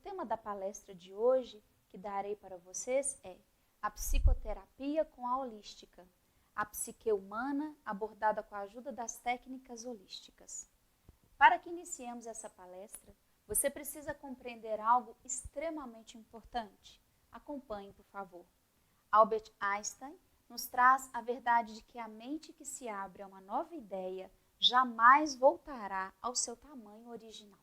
tema da palestra de hoje, que darei para vocês, é a psicoterapia com a holística, a psique humana abordada com a ajuda das técnicas holísticas. Para que iniciemos essa palestra, você precisa compreender algo extremamente importante. Acompanhe, por favor. Albert Einstein nos traz a verdade de que a mente que se abre a uma nova ideia jamais voltará ao seu tamanho original.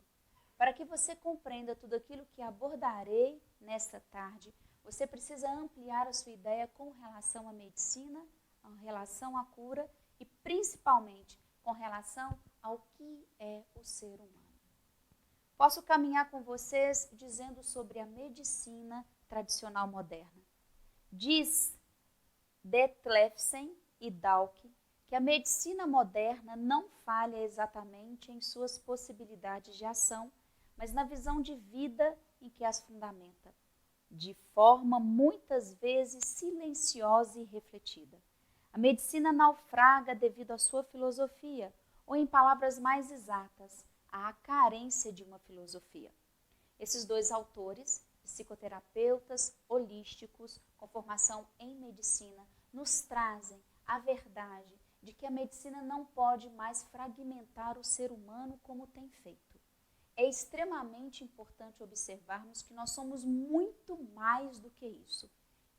Para que você compreenda tudo aquilo que abordarei nesta tarde, você precisa ampliar a sua ideia com relação à medicina, com relação à cura e principalmente com relação ao que é o ser humano. Posso caminhar com vocês dizendo sobre a medicina tradicional moderna. Diz Detlefsen e Dalk que a medicina moderna não falha exatamente em suas possibilidades de ação, mas na visão de vida em que as fundamenta, de forma muitas vezes silenciosa e refletida. A medicina naufraga devido à sua filosofia, ou em palavras mais exatas, à carência de uma filosofia. Esses dois autores, psicoterapeutas holísticos com formação em medicina, nos trazem a verdade de que a medicina não pode mais fragmentar o ser humano como tem feito. É extremamente importante observarmos que nós somos muito mais do que isso.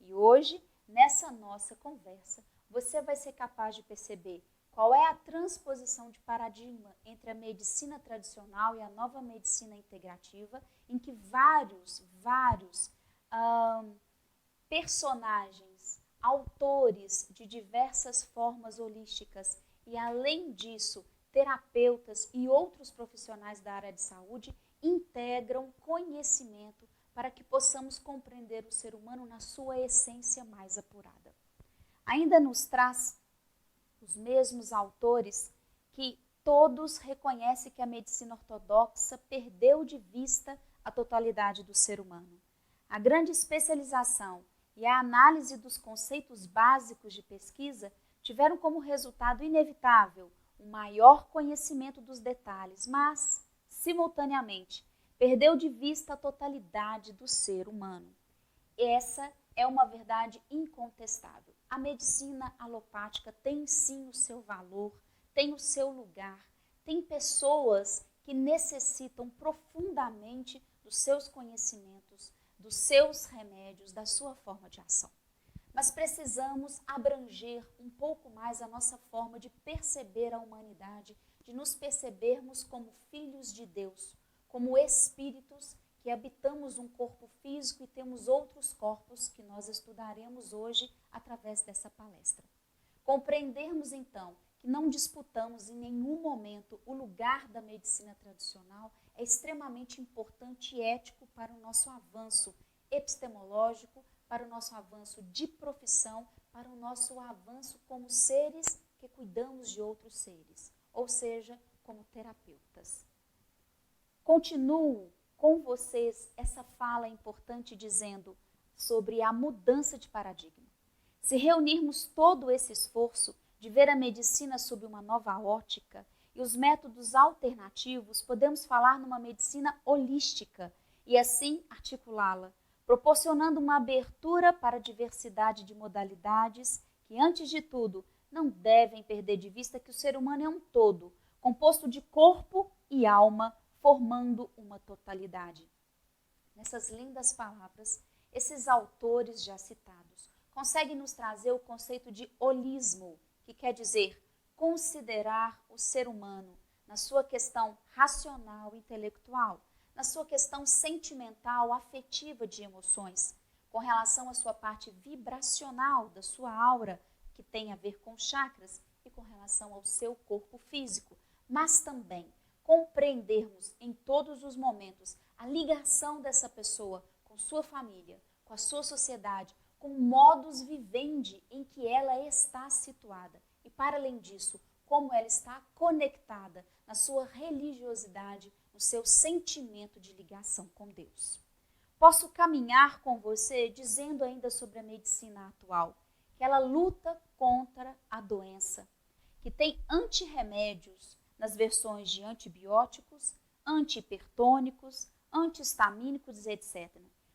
E hoje, nessa nossa conversa, você vai ser capaz de perceber qual é a transposição de paradigma entre a medicina tradicional e a nova medicina integrativa, em que vários personagens, autores de diversas formas holísticas e, além disso, terapeutas e outros profissionais da área de saúde integram conhecimento para que possamos compreender o ser humano na sua essência mais apurada. Ainda nos traz os mesmos autores que todos reconhecem que a medicina ortodoxa perdeu de vista a totalidade do ser humano. A grande especialização e a análise dos conceitos básicos de pesquisa tiveram como resultado inevitável um maior conhecimento dos detalhes, mas, simultaneamente, perdeu de vista a totalidade do ser humano. Essa é uma verdade incontestável. A medicina alopática tem sim o seu valor, tem o seu lugar, tem pessoas que necessitam profundamente dos seus conhecimentos, dos seus remédios, da sua forma de ação. Mas precisamos abranger um pouco mais a nossa forma de perceber a humanidade, de nos percebermos como filhos de Deus, como espíritos que habitamos um corpo físico e temos outros corpos que nós estudaremos hoje através dessa palestra. Compreendermos então que não disputamos em nenhum momento o lugar da medicina tradicional é extremamente importante e ético para o nosso avanço epistemológico, para o nosso avanço de profissão, para o nosso avanço como seres que cuidamos de outros seres, ou seja, como terapeutas. Continuo com vocês essa fala importante dizendo sobre a mudança de paradigma. Se reunirmos todo esse esforço de ver a medicina sob uma nova ótica e os métodos alternativos, podemos falar numa medicina holística e assim articulá-la, proporcionando uma abertura para a diversidade de modalidades que, antes de tudo, não devem perder de vista que o ser humano é um todo, composto de corpo e alma, formando uma totalidade. Nessas lindas palavras, esses autores já citados conseguem nos trazer o conceito de holismo, que quer dizer considerar o ser humano na sua questão racional e intelectual, na sua questão sentimental, afetiva de emoções, com relação à sua parte vibracional da sua aura, que tem a ver com chakras, e com relação ao seu corpo físico, mas também compreendermos em todos os momentos a ligação dessa pessoa com sua família, com a sua sociedade, com o modus vivendi em que ela está situada. E, para além disso, como ela está conectada na sua religiosidade, no seu sentimento de ligação com Deus. Posso caminhar com você dizendo ainda sobre a medicina atual, que ela luta contra a doença, que tem antirremédios nas versões de antibióticos, antihipertônicos, antihistamínicos, etc.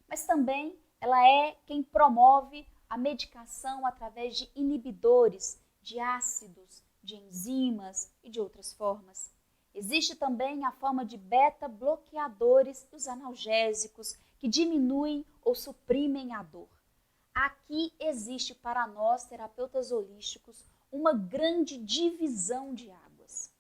Mas também ela é quem promove a medicação através de inibidores, de ácidos, de enzimas e de outras formas. Existe também a forma de beta-bloqueadores dos analgésicos, que diminuem ou suprimem a dor. Aqui existe para nós, terapeutas holísticos, uma grande divisão de águas.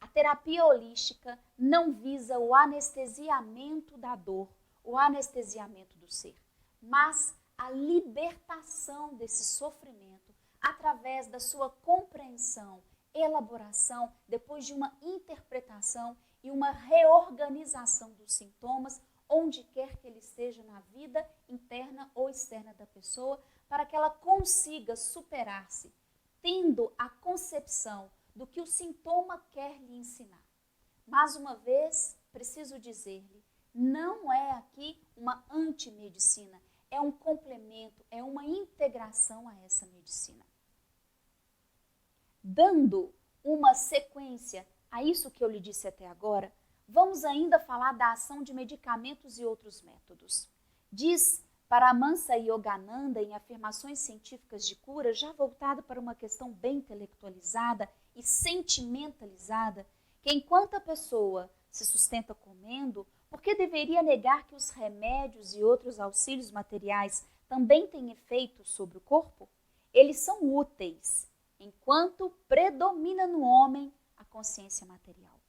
A terapia holística não visa o anestesiamento da dor, o anestesiamento do ser, mas a libertação desse sofrimento através da sua compreensão, elaboração, depois de uma interpretação e uma reorganização dos sintomas, onde quer que ele esteja na vida interna ou externa da pessoa, para que ela consiga superar-se, tendo a concepção do que o sintoma quer lhe ensinar. Mais uma vez, preciso dizer-lhe, não é aqui uma antimedicina, é um complemento, é uma integração a essa medicina. Dando uma sequência a isso que eu lhe disse até agora, vamos ainda falar da ação de medicamentos e outros métodos. Diz Paramahansa Yogananda, em Afirmações Científicas de Cura, já voltada para uma questão bem intelectualizada e sentimentalizada, que enquanto a pessoa se sustenta comendo, por que deveria negar que os remédios e outros auxílios materiais também têm efeito sobre o corpo? Eles são úteis, enquanto predomina no homem a consciência material.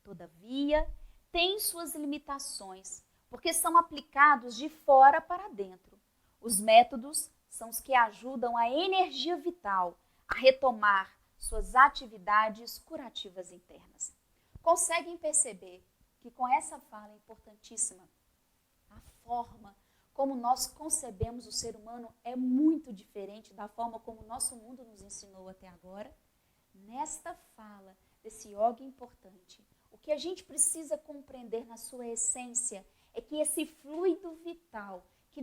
Todavia, têm suas limitações, porque são aplicados de fora para dentro. Os métodos são os que ajudam a energia vital a retomar suas atividades curativas internas. Conseguem perceber que com essa fala importantíssima, a forma como nós concebemos o ser humano é muito diferente da forma como o nosso mundo nos ensinou até agora? Nesta fala desse yoga importante, o que a gente precisa compreender na sua essência é que esse fluido vital que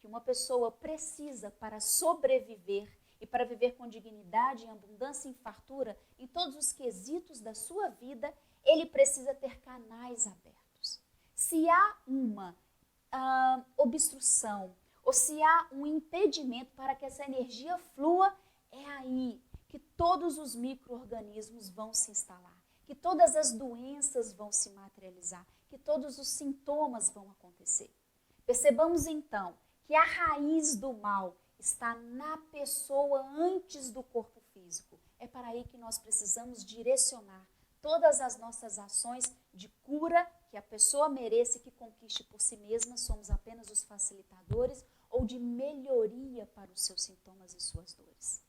uma pessoa precisa para sobreviver e para viver com dignidade, abundância e fartura em todos os quesitos da sua vida, ele precisa ter canais abertos. Se há uma obstrução ou se há um impedimento para que essa energia flua, é aí que todos os micro-organismos vão se instalar, que todas as doenças vão se materializar, que todos os sintomas vão acontecer. Percebamos então que a raiz do mal está na pessoa antes do corpo físico. É para aí que nós precisamos direcionar todas as nossas ações de cura que a pessoa mereça e que conquiste por si mesma, somos apenas os facilitadores, ou de melhoria para os seus sintomas e suas dores.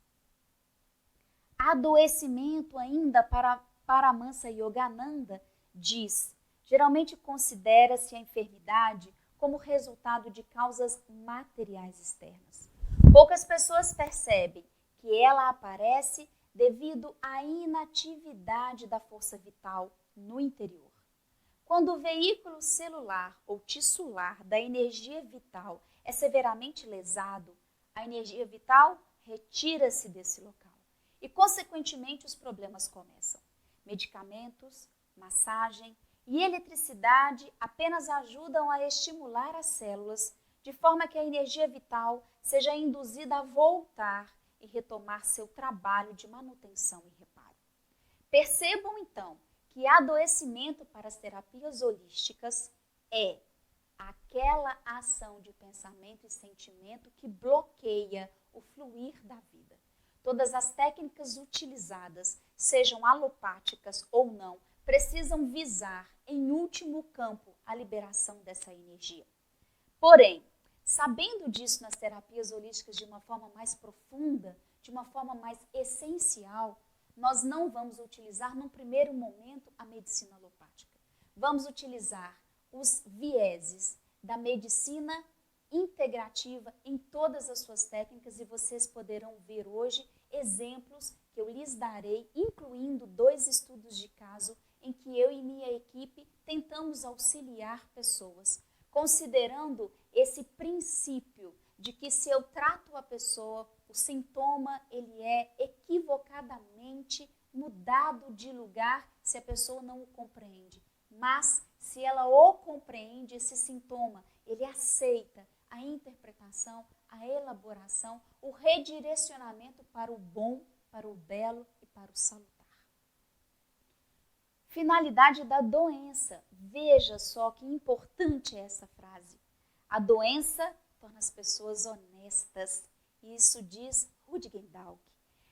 Adoecimento ainda para Paramahansa Yogananda diz, geralmente considera-se a enfermidade como resultado de causas materiais externas. Poucas pessoas percebem que ela aparece devido à inatividade da força vital no interior. Quando o veículo celular ou tissular da energia vital é severamente lesado, a energia vital retira-se desse local e, consequentemente, os problemas começam. Medicamentos, massagem e eletricidade apenas ajudam a estimular as células de forma que a energia vital seja induzida a voltar e retomar seu trabalho de manutenção e reparo. Percebam, então, que adoecimento para as terapias holísticas é aquela ação de pensamento e sentimento que bloqueia o fluir da vida. Todas as técnicas utilizadas, sejam alopáticas ou não, precisam visar, em último campo, a liberação dessa energia. Porém, sabendo disso nas terapias holísticas de uma forma mais profunda, de uma forma mais essencial, nós não vamos utilizar, num primeiro momento, a medicina alopática. Vamos utilizar os vieses da medicina integrativa em todas as suas técnicas e vocês poderão ver hoje exemplos que eu lhes darei, incluindo 2 estudos de caso em que eu e minha equipe tentamos auxiliar pessoas, considerando esse princípio de que se eu trato a pessoa, o sintoma ele é equivocadamente mudado de lugar se a pessoa não o compreende. Mas, se ela o compreende, esse sintoma, ele aceita a interpretação, a elaboração, o redirecionamento para o bom, para o belo e para o salutar. Finalidade da doença. Veja só que importante é essa frase. A doença torna as pessoas honestas. Isso diz Rudgendalk.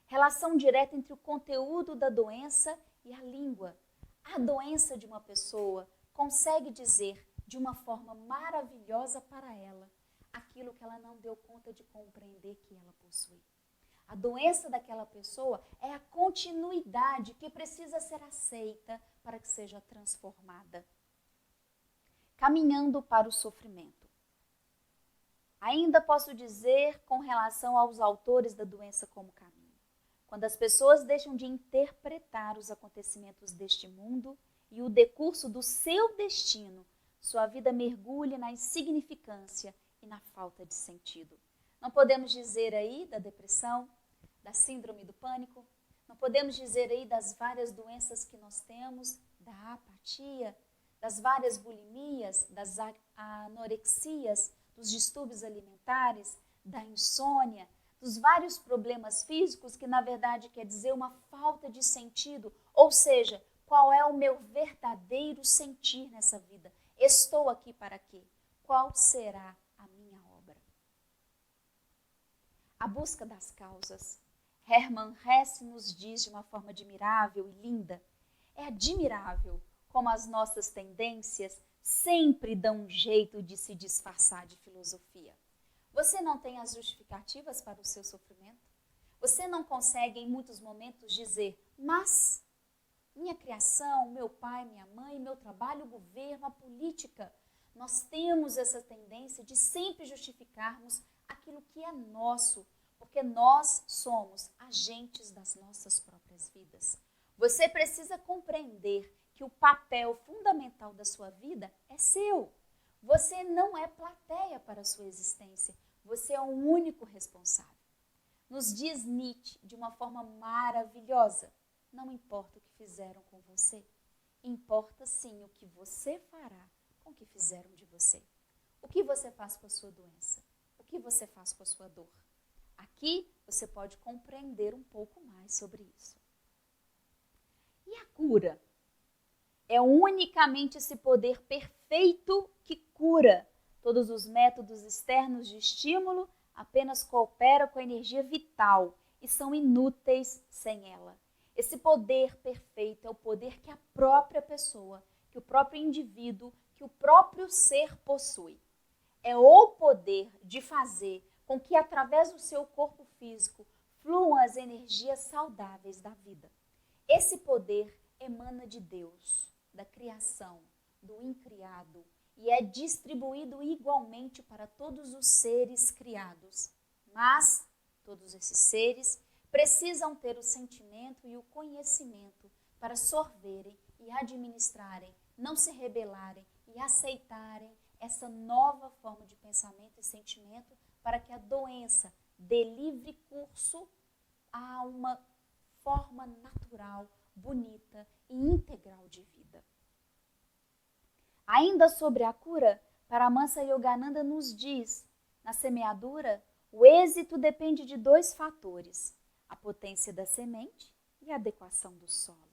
Relação direta entre o conteúdo da doença e a língua. A doença de uma pessoa consegue dizer de uma forma maravilhosa para ela aquilo que ela não deu conta de compreender que ela possui. A doença daquela pessoa é a continuidade que precisa ser aceita para que seja transformada. Caminhando para o sofrimento. Ainda posso dizer com relação aos autores da doença como caminho. Quando as pessoas deixam de interpretar os acontecimentos deste mundo e o decurso do seu destino, sua vida mergulha na insignificância e na falta de sentido. Não podemos dizer aí da depressão, da síndrome do pânico, não podemos dizer aí das várias doenças que nós temos, da apatia, das várias bulimias, das anorexias, dos distúrbios alimentares, da insônia, dos vários problemas físicos que na verdade quer dizer uma falta de sentido, ou seja, qual é o meu verdadeiro sentir nessa vida? Estou aqui para quê? Qual será a minha obra? A busca das causas. Hermann Hesse nos diz de uma forma admirável e linda, é admirável como as nossas tendências sempre dão um jeito de se disfarçar de filosofia. Você não tem as justificativas para o seu sofrimento? Você não consegue em muitos momentos dizer, mas minha criação, meu pai, minha mãe, meu trabalho, o governo, a política, nós temos essa tendência de sempre justificarmos aquilo que é nosso, porque nós somos agentes das nossas próprias vidas. Você precisa compreender que o papel fundamental da sua vida é seu. Você não é plateia para a sua existência. Você é o único responsável. Nos diz Nietzsche de uma forma maravilhosa. Não importa o que fizeram com você. Importa sim o que você fará com o que fizeram de você. O que você faz com a sua doença? O que você faz com a sua dor? Aqui você pode compreender um pouco mais sobre isso. E a cura? É unicamente esse poder perfeito que cura. Todos os métodos externos de estímulo apenas cooperam com a energia vital e são inúteis sem ela. Esse poder perfeito é o poder que a própria pessoa, que o próprio indivíduo, que o próprio ser possui. É o poder de fazer com que através do seu corpo físico fluam as energias saudáveis da vida. Esse poder emana de Deus, da criação, do incriado, e é distribuído igualmente para todos os seres criados. Mas todos esses seres precisam ter o sentimento e o conhecimento para sorverem e administrarem, não se rebelarem e aceitarem essa nova forma de pensamento e sentimento para que a doença dê livre curso a uma forma natural, bonita e integral de vida. Ainda sobre a cura, Paramahansa Yogananda nos diz, na semeadura, o êxito depende de dois fatores, a potência da semente e a adequação do solo.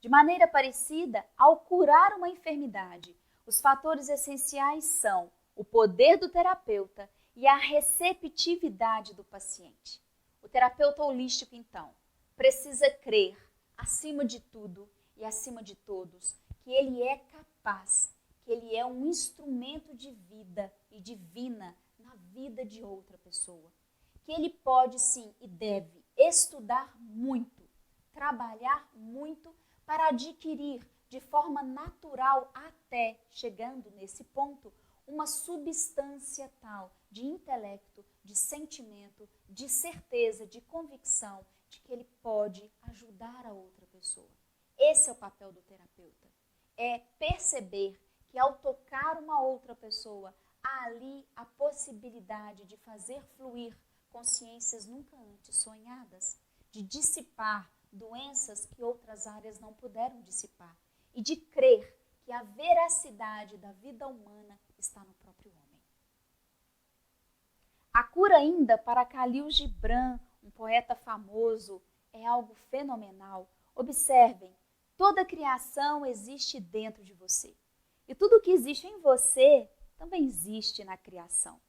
De maneira parecida, ao curar uma enfermidade, os fatores essenciais são o poder do terapeuta e a receptividade do paciente. O terapeuta holístico, então, precisa crer, acima de tudo e acima de todos, que ele é capaz, que ele é um instrumento de vida e divina na vida de outra pessoa. Que ele pode sim e deve estudar muito, trabalhar muito para adquirir de forma natural até chegando nesse ponto uma substância tal de intelecto, de sentimento, de certeza, de convicção de que ele pode ajudar a outra pessoa. Esse é o papel do terapeuta. É perceber que ao tocar uma outra pessoa, há ali a possibilidade de fazer fluir consciências nunca antes sonhadas, de dissipar doenças que outras áreas não puderam dissipar e de crer que a veracidade da vida humana está no próprio homem. A cura ainda para Khalil Gibran, um poeta famoso, é algo fenomenal. Observem, toda a criação existe dentro de você. E tudo que existe em você também existe na criação.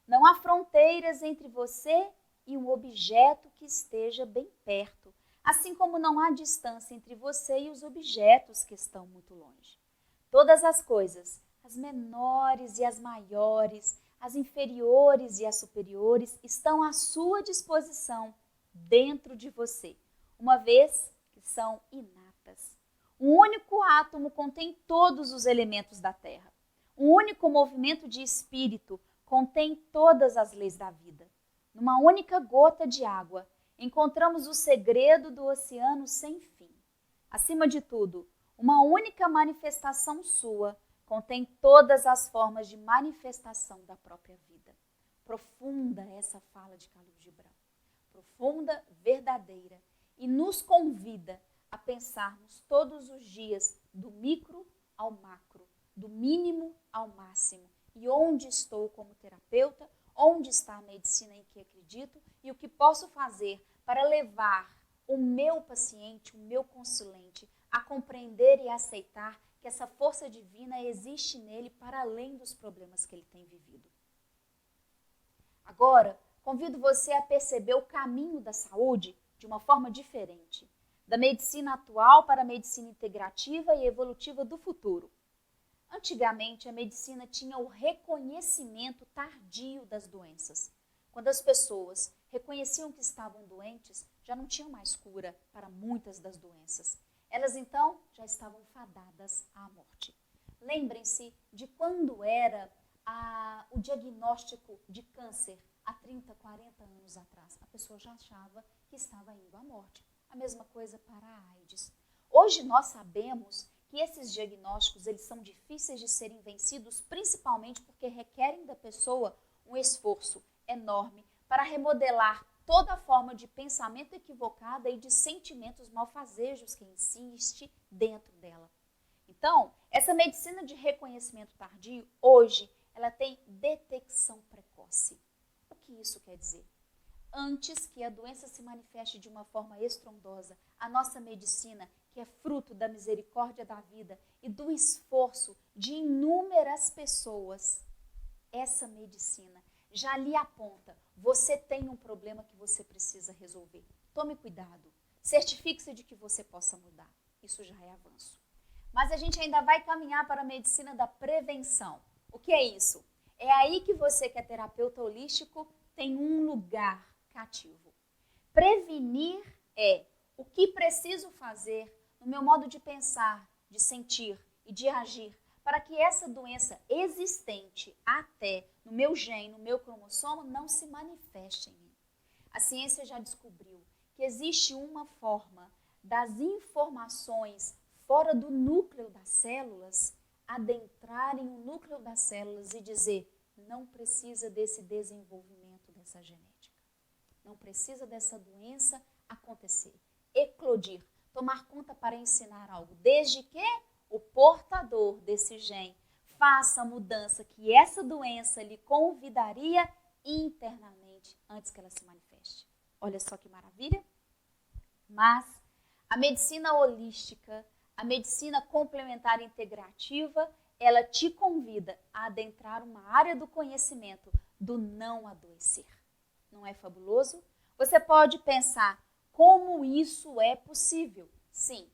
Não há fronteiras entre você e um objeto que esteja bem perto, assim como não há distância entre você e os objetos que estão muito longe. Todas as coisas, as menores e as maiores, as inferiores e as superiores, estão à sua disposição dentro de você, uma vez que são inatas. Um único átomo contém todos os elementos da Terra. Um único movimento de espírito contém todas as leis da vida. Numa única gota de água, encontramos o segredo do oceano sem fim. Acima de tudo, uma única manifestação sua contém todas as formas de manifestação da própria vida. Profunda essa fala de Khalil Gibran. Profunda, verdadeira, e nos convida a pensarmos todos os dias do micro ao macro, do mínimo ao máximo. E onde estou como terapeuta, onde está a medicina em que acredito e o que posso fazer para levar o meu paciente, o meu consulente, a compreender e aceitar que essa força divina existe nele para além dos problemas que ele tem vivido. Agora, convido você a perceber o caminho da saúde de uma forma diferente, da medicina atual para a medicina integrativa e evolutiva do futuro. Antigamente, a medicina tinha o reconhecimento tardio das doenças. Quando as pessoas reconheciam que estavam doentes, já não tinham mais cura para muitas das doenças. Elas, então, já estavam fadadas à morte. Lembrem-se de quando era o diagnóstico de câncer há 30, 40 anos atrás. A pessoa já achava que estava indo à morte. A mesma coisa para a AIDS. Hoje nós sabemos que esses diagnósticos eles são difíceis de serem vencidos, principalmente porque requerem da pessoa um esforço enorme para remodelar toda forma de pensamento equivocada e de sentimentos malfazejos que insiste dentro dela. Então, essa medicina de reconhecimento tardio, hoje, ela tem detecção precoce. O que isso quer dizer? Antes que a doença se manifeste de uma forma estrondosa, a nossa medicina, que é fruto da misericórdia da vida e do esforço de inúmeras pessoas, essa medicina já lhe aponta, você tem um problema que você precisa resolver. Tome cuidado, certifique-se de que você possa mudar. Isso já é avanço. Mas a gente ainda vai caminhar para a medicina da prevenção. O que é isso? É aí que você, que é terapeuta holístico, tem um lugar cativo. Prevenir é o que preciso fazer no meu modo de pensar, de sentir e de agir para que essa doença existente até no meu gene, no meu cromossomo, não se manifeste em mim. A ciência já descobriu que existe uma forma das informações fora do núcleo das células adentrarem o núcleo das células e dizer, não precisa desse desenvolvimento dessa genética. Não precisa dessa doença acontecer. Eclodir, tomar conta para ensinar algo, desde que o portador desse gene faça a mudança que essa doença lhe convidaria internamente antes que ela se manifeste. Olha só que maravilha. Mas a medicina holística, a medicina complementar integrativa, ela te convida a adentrar uma área do conhecimento do não adoecer. Não é fabuloso? Você pode pensar, como isso é possível? Sim,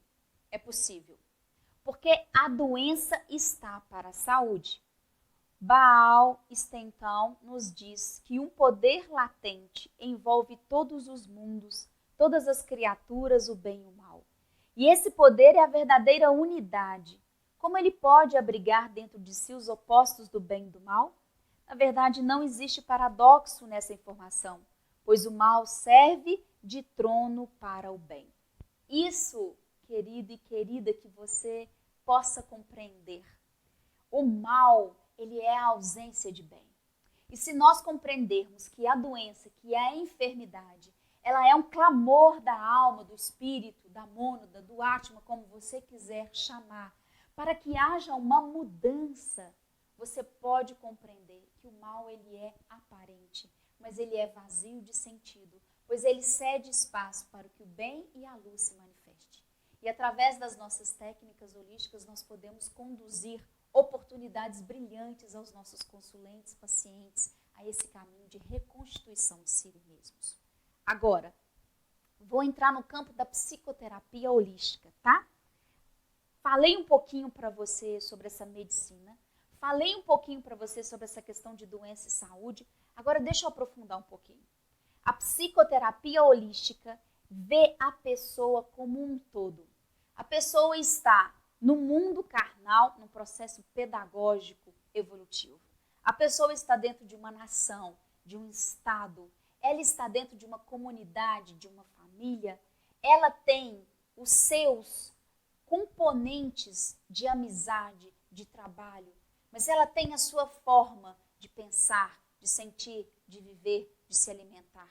é possível. Porque a doença está para a saúde. Baal Stenton nos diz que um poder latente envolve todos os mundos, todas as criaturas, o bem e o mal. E esse poder é a verdadeira unidade. Como ele pode abrigar dentro de si os opostos do bem e do mal? Na verdade, não existe paradoxo nessa informação, pois o mal serve de trono para o bem. Isso, querido e querida, que você possa compreender. O mal, ele é a ausência de bem. E se nós compreendermos que a doença, que é a enfermidade, ela é um clamor da alma, do espírito, da mônada, do átma, como você quiser chamar, para que haja uma mudança, você pode compreender que o mal ele é aparente, mas ele é vazio de sentido, pois ele cede espaço para que o bem e a luz se manifeste. E através das nossas técnicas holísticas, nós podemos conduzir oportunidades brilhantes aos nossos consulentes, pacientes, a esse caminho de reconstituição de si mesmos. Agora, vou entrar no campo da psicoterapia holística, tá? Falei um pouquinho para você sobre essa medicina, falei um pouquinho para você sobre essa questão de doença e saúde, agora deixa eu aprofundar um pouquinho. A psicoterapia holística vê a pessoa como um todo. A pessoa está no mundo carnal, num processo pedagógico evolutivo. A pessoa está dentro de uma nação, de um estado, ela está dentro de uma comunidade, de uma família, ela tem os seus componentes de amizade, de trabalho, mas ela tem a sua forma de pensar, de sentir, de viver, de se alimentar.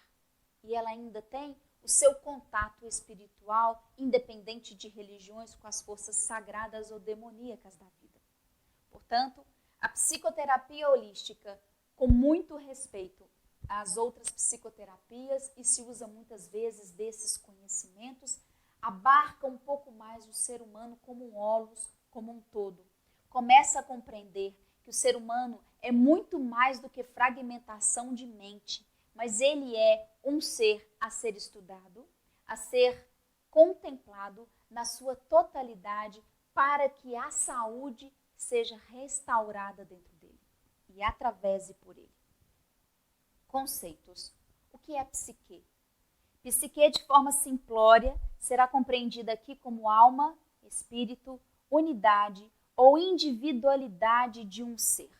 E ela ainda tem o seu contato espiritual, independente de religiões, com as forças sagradas ou demoníacas da vida. Portanto, a psicoterapia holística, com muito respeito às outras psicoterapias, e se usa muitas vezes desses conhecimentos, abarca um pouco mais o ser humano como um holos, como um todo. Começa a compreender que o ser humano é muito mais do que fragmentação de mente, mas ele é um ser a ser estudado, a ser contemplado na sua totalidade para que a saúde seja restaurada dentro dele e através e por ele. Conceitos. O que é psique? Psique, de forma simplória, será compreendida aqui como alma, espírito, unidade ou individualidade de um ser.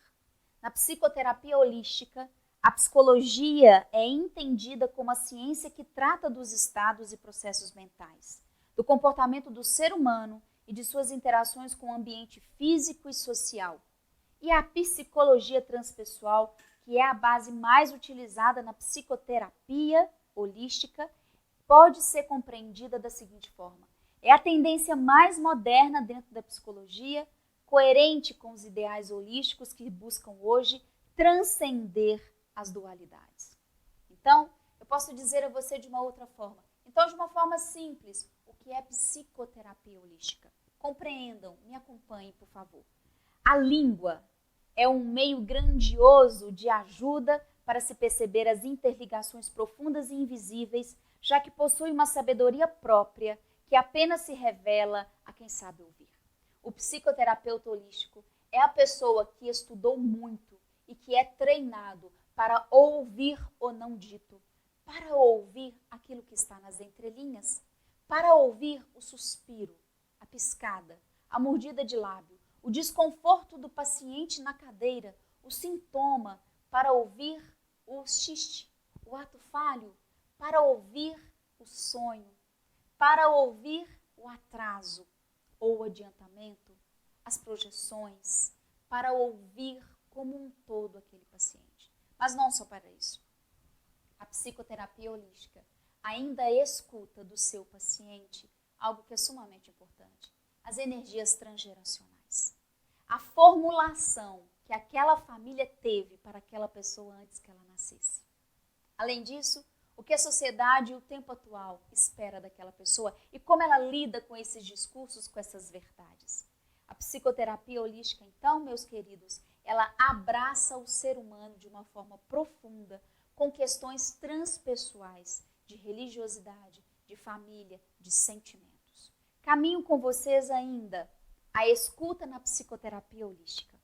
Na psicoterapia holística, a psicologia é entendida como a ciência que trata dos estados e processos mentais, do comportamento do ser humano e de suas interações com o ambiente físico e social. E a psicologia transpessoal, que é a base mais utilizada na psicoterapia holística, pode ser compreendida da seguinte forma. É a tendência mais moderna dentro da psicologia, coerente com os ideais holísticos que buscam hoje transcender as dualidades. Então, eu posso dizer a você de uma outra forma. Então, de uma forma simples, o que é psicoterapia holística? Compreendam, me acompanhem, por favor. A língua é um meio grandioso de ajuda para se perceber as interligações profundas e invisíveis, já que possui uma sabedoria própria que apenas se revela a quem sabe ouvir. O psicoterapeuta holístico é a pessoa que estudou muito e que é treinado para ouvir o não dito, para ouvir aquilo que está nas entrelinhas, para ouvir o suspiro, a piscada, a mordida de lábio, o desconforto do paciente na cadeira, o sintoma, para ouvir o xiste, o ato falho, para ouvir o sonho, para ouvir o atraso ou o adiantamento, as projeções, para ouvir como um todo aquele paciente. Mas não só para isso. A psicoterapia holística ainda escuta do seu paciente algo que é sumamente importante, as energias transgeracionais. A formulação que aquela família teve para aquela pessoa antes que ela nascesse. Além disso, o que a sociedade, o tempo atual, espera daquela pessoa e como ela lida com esses discursos, com essas verdades. A psicoterapia holística, então, meus queridos, ela abraça o ser humano de uma forma profunda, com questões transpessoais, de religiosidade, de família, de sentimentos. Caminho com vocês ainda a escuta na psicoterapia holística.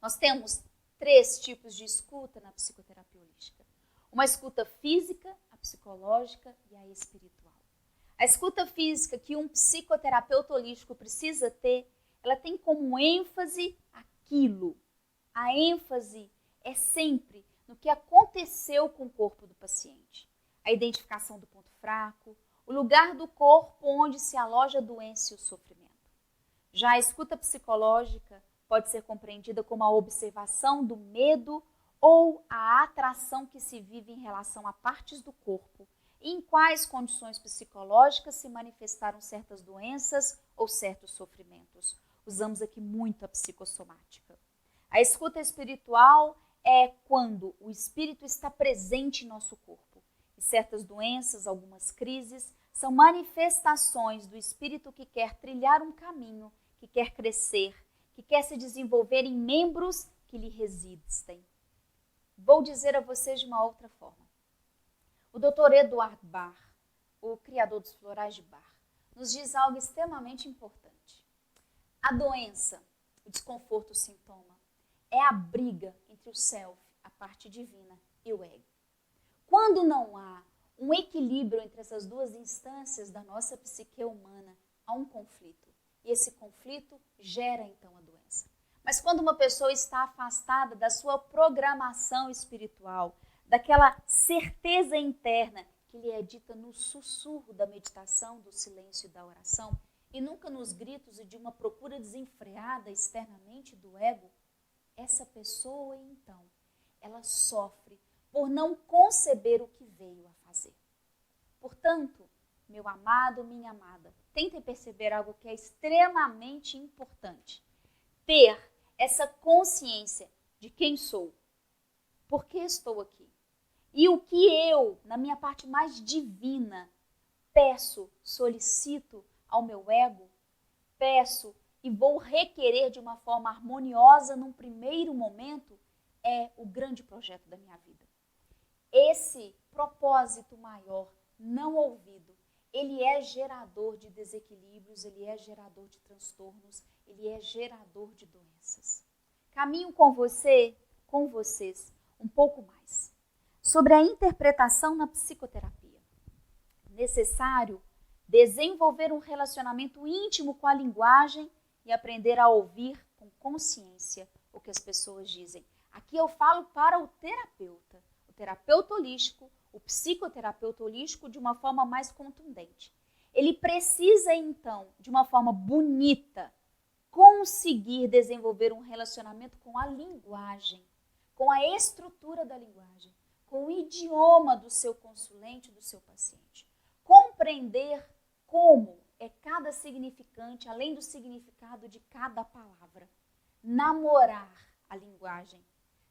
Nós temos 3 tipos de escuta na psicoterapia holística. Uma escuta física, a psicológica e a espiritual. A escuta física que um psicoterapeuta holístico precisa ter, ela tem como ênfase aquilo. A ênfase é sempre no que aconteceu com o corpo do paciente. A identificação do ponto fraco, o lugar do corpo onde se aloja a doença e o sofrimento. Já a escuta psicológica pode ser compreendida como a observação do medo ou a atração que se vive em relação a partes do corpo e em quais condições psicológicas se manifestaram certas doenças ou certos sofrimentos. usamos aqui muito a psicossomática. A escuta espiritual é quando o espírito está presente em nosso corpo. E certas doenças, algumas crises, são manifestações do espírito que quer trilhar um caminho, que quer crescer, que quer se desenvolver em membros que lhe resistem. Vou dizer a vocês de uma outra forma. O Dr. Eduard Bach, o criador dos florais de Bach, nos diz algo extremamente importante. A doença, o desconforto, o sintoma, é a briga entre o self, a parte divina, e o ego. Quando não há um equilíbrio entre essas duas instâncias da nossa psique humana, há um conflito. E esse conflito gera, então, a doença. Mas quando uma pessoa está afastada da sua programação espiritual, daquela certeza interna que lhe é dita no sussurro da meditação, do silêncio e da oração, e nunca nos gritos e de uma procura desenfreada externamente do ego, essa pessoa, então, ela sofre por não conceber o que veio a fazer. Portanto, meu amado, minha amada, tentem perceber algo que é extremamente importante. Ter essa consciência de quem sou, por que estou aqui, e o que eu, na minha parte mais divina, peço, solicito ao meu ego, peço e vou requerer de uma forma harmoniosa num primeiro momento, é o grande projeto da minha vida. Esse propósito maior, não ouvido, ele é gerador de desequilíbrios, ele é gerador de transtornos, ele é gerador de doenças. Caminho com você, com vocês, um pouco mais sobre a interpretação na psicoterapia. Necessário desenvolver um relacionamento íntimo com a linguagem e aprender a ouvir com consciência o que as pessoas dizem. Aqui eu falo para o terapeuta holístico, o psicoterapeuta holístico de uma forma mais contundente. Ele precisa, então, de uma forma bonita, conseguir desenvolver um relacionamento com a linguagem, com a estrutura da linguagem, com o idioma do seu consulente, do seu paciente. Compreender como é cada significante, além do significado de cada palavra. Namorar a linguagem.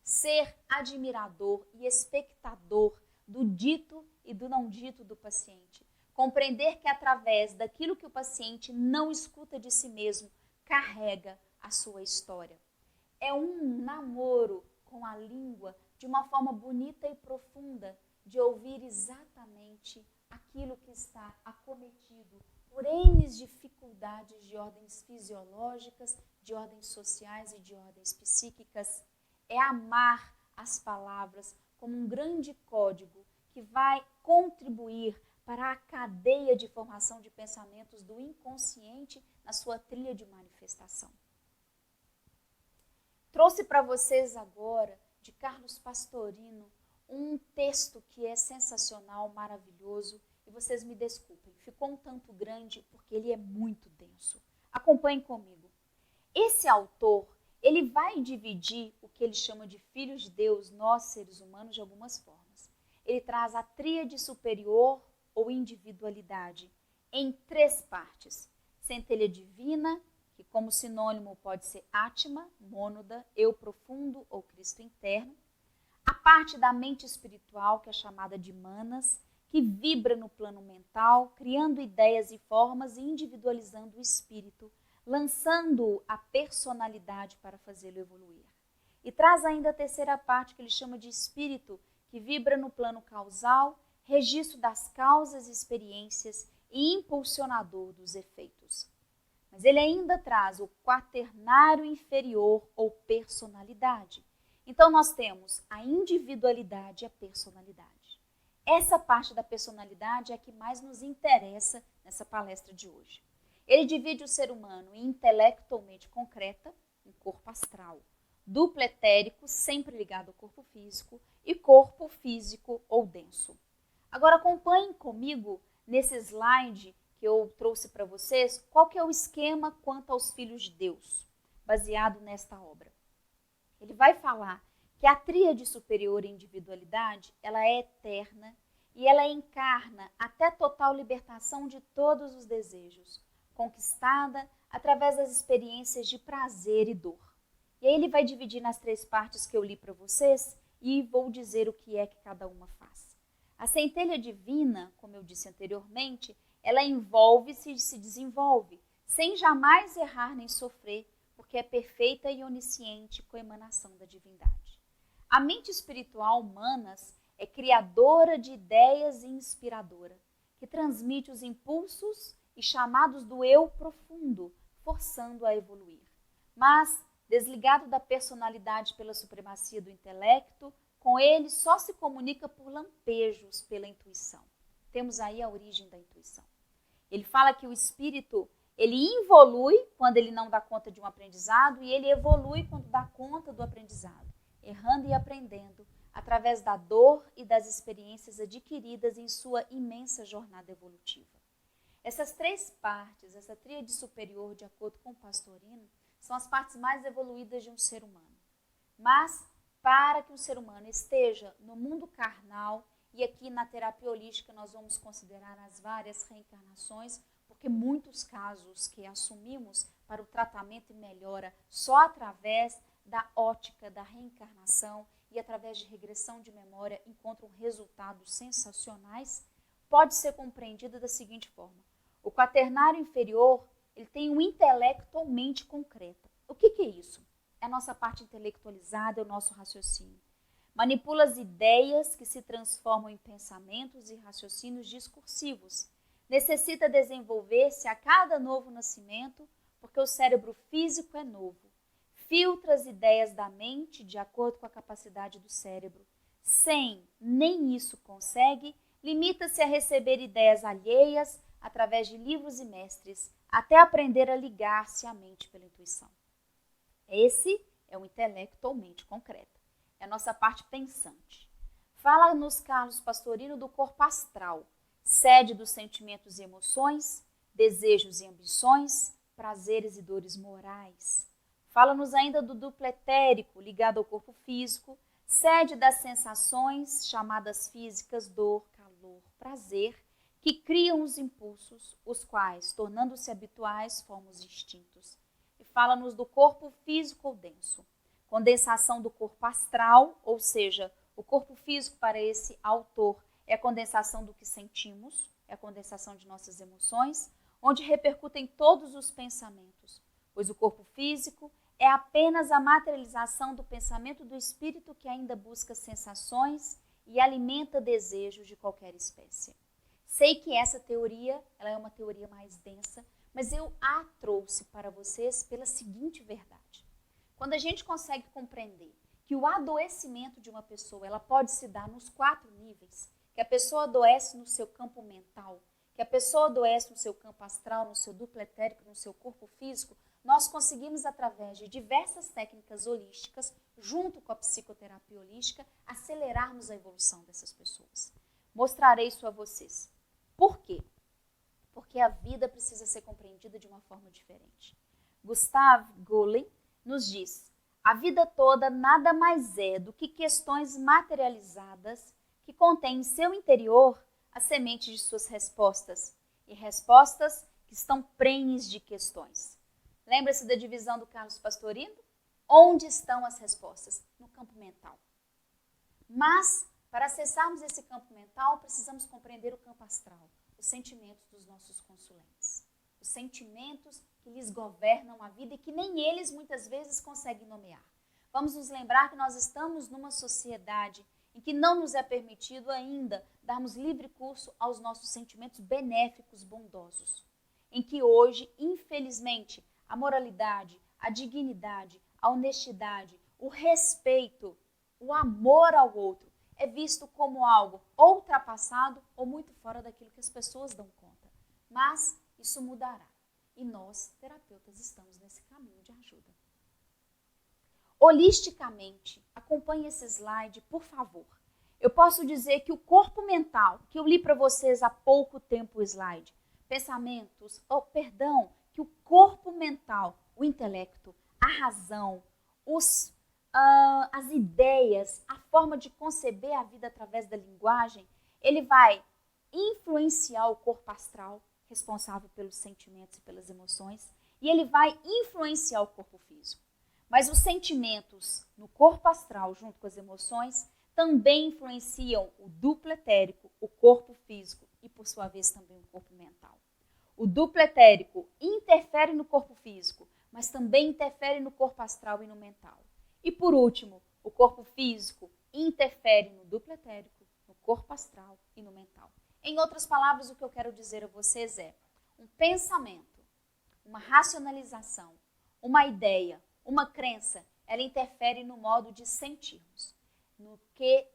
Ser admirador e espectador do dito e do não dito do paciente. Compreender que através daquilo que o paciente não escuta de si mesmo, carrega a sua história. É um namoro com a língua de uma forma bonita e profunda, de ouvir exatamente aquilo que está acometido por N dificuldades de ordens fisiológicas, de ordens sociais e de ordens psíquicas. É amar as palavras como um grande código que vai contribuir para a cadeia de formação de pensamentos do inconsciente na sua trilha de manifestação. Trouxe para vocês agora, de Carlos Pastorino, um texto que é sensacional, maravilhoso, e vocês me desculpem, ficou um tanto grande porque ele é muito denso. Acompanhem comigo. Esse autor, ele vai dividir o que ele chama de filhos de Deus, nós seres humanos, de algumas formas. Ele traz a tríade superior ou individualidade em 3 partes. Centelha divina, que como sinônimo pode ser Atma, mônada, eu profundo ou Cristo interno. A parte da mente espiritual, que é chamada de Manas, que vibra no plano mental, criando ideias e formas e individualizando o espírito, lançando a personalidade para fazê-lo evoluir. E traz ainda a terceira parte, que ele chama de espírito, que vibra no plano causal, registro das causas e experiências e impulsionador dos efeitos. Mas ele ainda traz o quaternário inferior ou personalidade. Então nós temos a individualidade e a personalidade. Essa parte da personalidade é a que mais nos interessa nessa palestra de hoje. Ele divide o ser humano em intelecto ou mente concreta, em corpo astral, duplo etérico, sempre ligado ao corpo físico, e corpo físico ou denso. Agora acompanhem comigo nesse slide que eu trouxe para vocês, qual que é o esquema quanto aos filhos de Deus, baseado nesta obra. Ele vai falar que a tríade superior em individualidade, ela é eterna e ela encarna até total libertação de todos os desejos, conquistada através das experiências de prazer e dor. E aí ele vai dividir nas 3 partes que eu li para vocês e vou dizer o que é que cada uma faz. A centelha divina, como eu disse anteriormente, ela envolve-se e se desenvolve, sem jamais errar nem sofrer, porque é perfeita e onisciente com a emanação da divindade. A mente espiritual humanas é criadora de ideias e inspiradora, que transmite os impulsos e chamados do eu profundo, forçando a evoluir. Mas, desligado da personalidade pela supremacia do intelecto, com ele só se comunica por lampejos pela intuição. Temos aí a origem da intuição. Ele fala que o espírito, ele involui quando ele não dá conta de um aprendizado e ele evolui quando dá conta do aprendizado, errando e aprendendo através da dor e das experiências adquiridas em sua imensa jornada evolutiva. Essas 3 partes, essa tríade superior, de acordo com o Pastorino, são as partes mais evoluídas de um ser humano. Mas, para que um ser humano esteja no mundo carnal, e aqui na terapia holística nós vamos considerar as várias reencarnações, porque muitos casos que assumimos para o tratamento e melhora só através da ótica da reencarnação e através de regressão de memória encontram resultados sensacionais, pode ser compreendida da seguinte forma. O quaternário inferior, ele tem um intelecto ou mente concreta. O que é isso? É a nossa parte intelectualizada, é o nosso raciocínio. Manipula as ideias que se transformam em pensamentos e raciocínios discursivos. Necessita desenvolver-se a cada novo nascimento, porque o cérebro físico é novo. Filtra as ideias da mente de acordo com a capacidade do cérebro. Sem nem isso consegue, limita-se a receber ideias alheias através de livros e mestres, até aprender a ligar-se à mente pela intuição. Esse é o intelecto ou mente concreta. É a nossa parte pensante. Fala-nos Carlos Pastorino do corpo astral, sede dos sentimentos e emoções, desejos e ambições, prazeres e dores morais. Fala-nos ainda do duplo etérico, ligado ao corpo físico, sede das sensações, chamadas físicas, dor, calor, prazer, que criam os impulsos, os quais, tornando-se habituais, formam os instintos. E fala-nos do corpo físico ou denso, condensação do corpo astral, ou seja, o corpo físico para esse autor é a condensação do que sentimos, é a condensação de nossas emoções, onde repercutem todos os pensamentos, pois o corpo físico é apenas a materialização do pensamento do espírito que ainda busca sensações e alimenta desejos de qualquer espécie. Sei que essa teoria ela é uma teoria mais densa, mas eu a trouxe para vocês pela seguinte verdade. Quando a gente consegue compreender que o adoecimento de uma pessoa ela pode se dar nos 4 níveis, que a pessoa adoece no seu campo mental, que a pessoa adoece no seu campo astral, no seu duplo etérico, no seu corpo físico, nós conseguimos, através de diversas técnicas holísticas, junto com a psicoterapia holística, acelerarmos a evolução dessas pessoas. Mostrarei isso a vocês. Por quê? Porque a vida precisa ser compreendida de uma forma diferente. Gustav Golem nos diz: a vida toda nada mais é do que questões materializadas que contêm em seu interior a semente de suas respostas, e respostas que estão prenhes de questões. Lembra-se da divisão do Carlos Pastorino? Onde estão as respostas? No campo mental. Mas, para acessarmos esse campo mental, precisamos compreender o campo astral, os sentimentos dos nossos consulentes. Os sentimentos que lhes governam a vida e que nem eles muitas vezes conseguem nomear. Vamos nos lembrar que nós estamos numa sociedade em que não nos é permitido ainda darmos livre curso aos nossos sentimentos benéficos, bondosos. Em que hoje, infelizmente, a moralidade, a dignidade, a honestidade, o respeito, o amor ao outro é visto como algo ou ultrapassado ou muito fora daquilo que as pessoas dão conta. Mas isso mudará. E nós, terapeutas, estamos nesse caminho de ajuda. Holisticamente, acompanhe esse slide, por favor. Eu posso dizer que o corpo mental, que eu li para vocês há pouco tempo o slide, pensamentos, que o corpo mental, o intelecto, a razão, as ideias, a forma de conceber a vida através da linguagem, ele vai influenciar o corpo astral, responsável pelos sentimentos e pelas emoções, e ele vai influenciar o corpo físico. Mas os sentimentos no corpo astral, junto com as emoções, também influenciam o duplo etérico, o corpo físico e, por sua vez, também o corpo mental. O duplo etérico interfere no corpo físico, mas também interfere no corpo astral e no mental. E, por último, o corpo físico interfere no duplo etérico, no corpo astral e no mental. Em outras palavras, o que eu quero dizer a vocês é um pensamento, uma racionalização, uma ideia, uma crença, ela interfere no modo de sentirmos, no que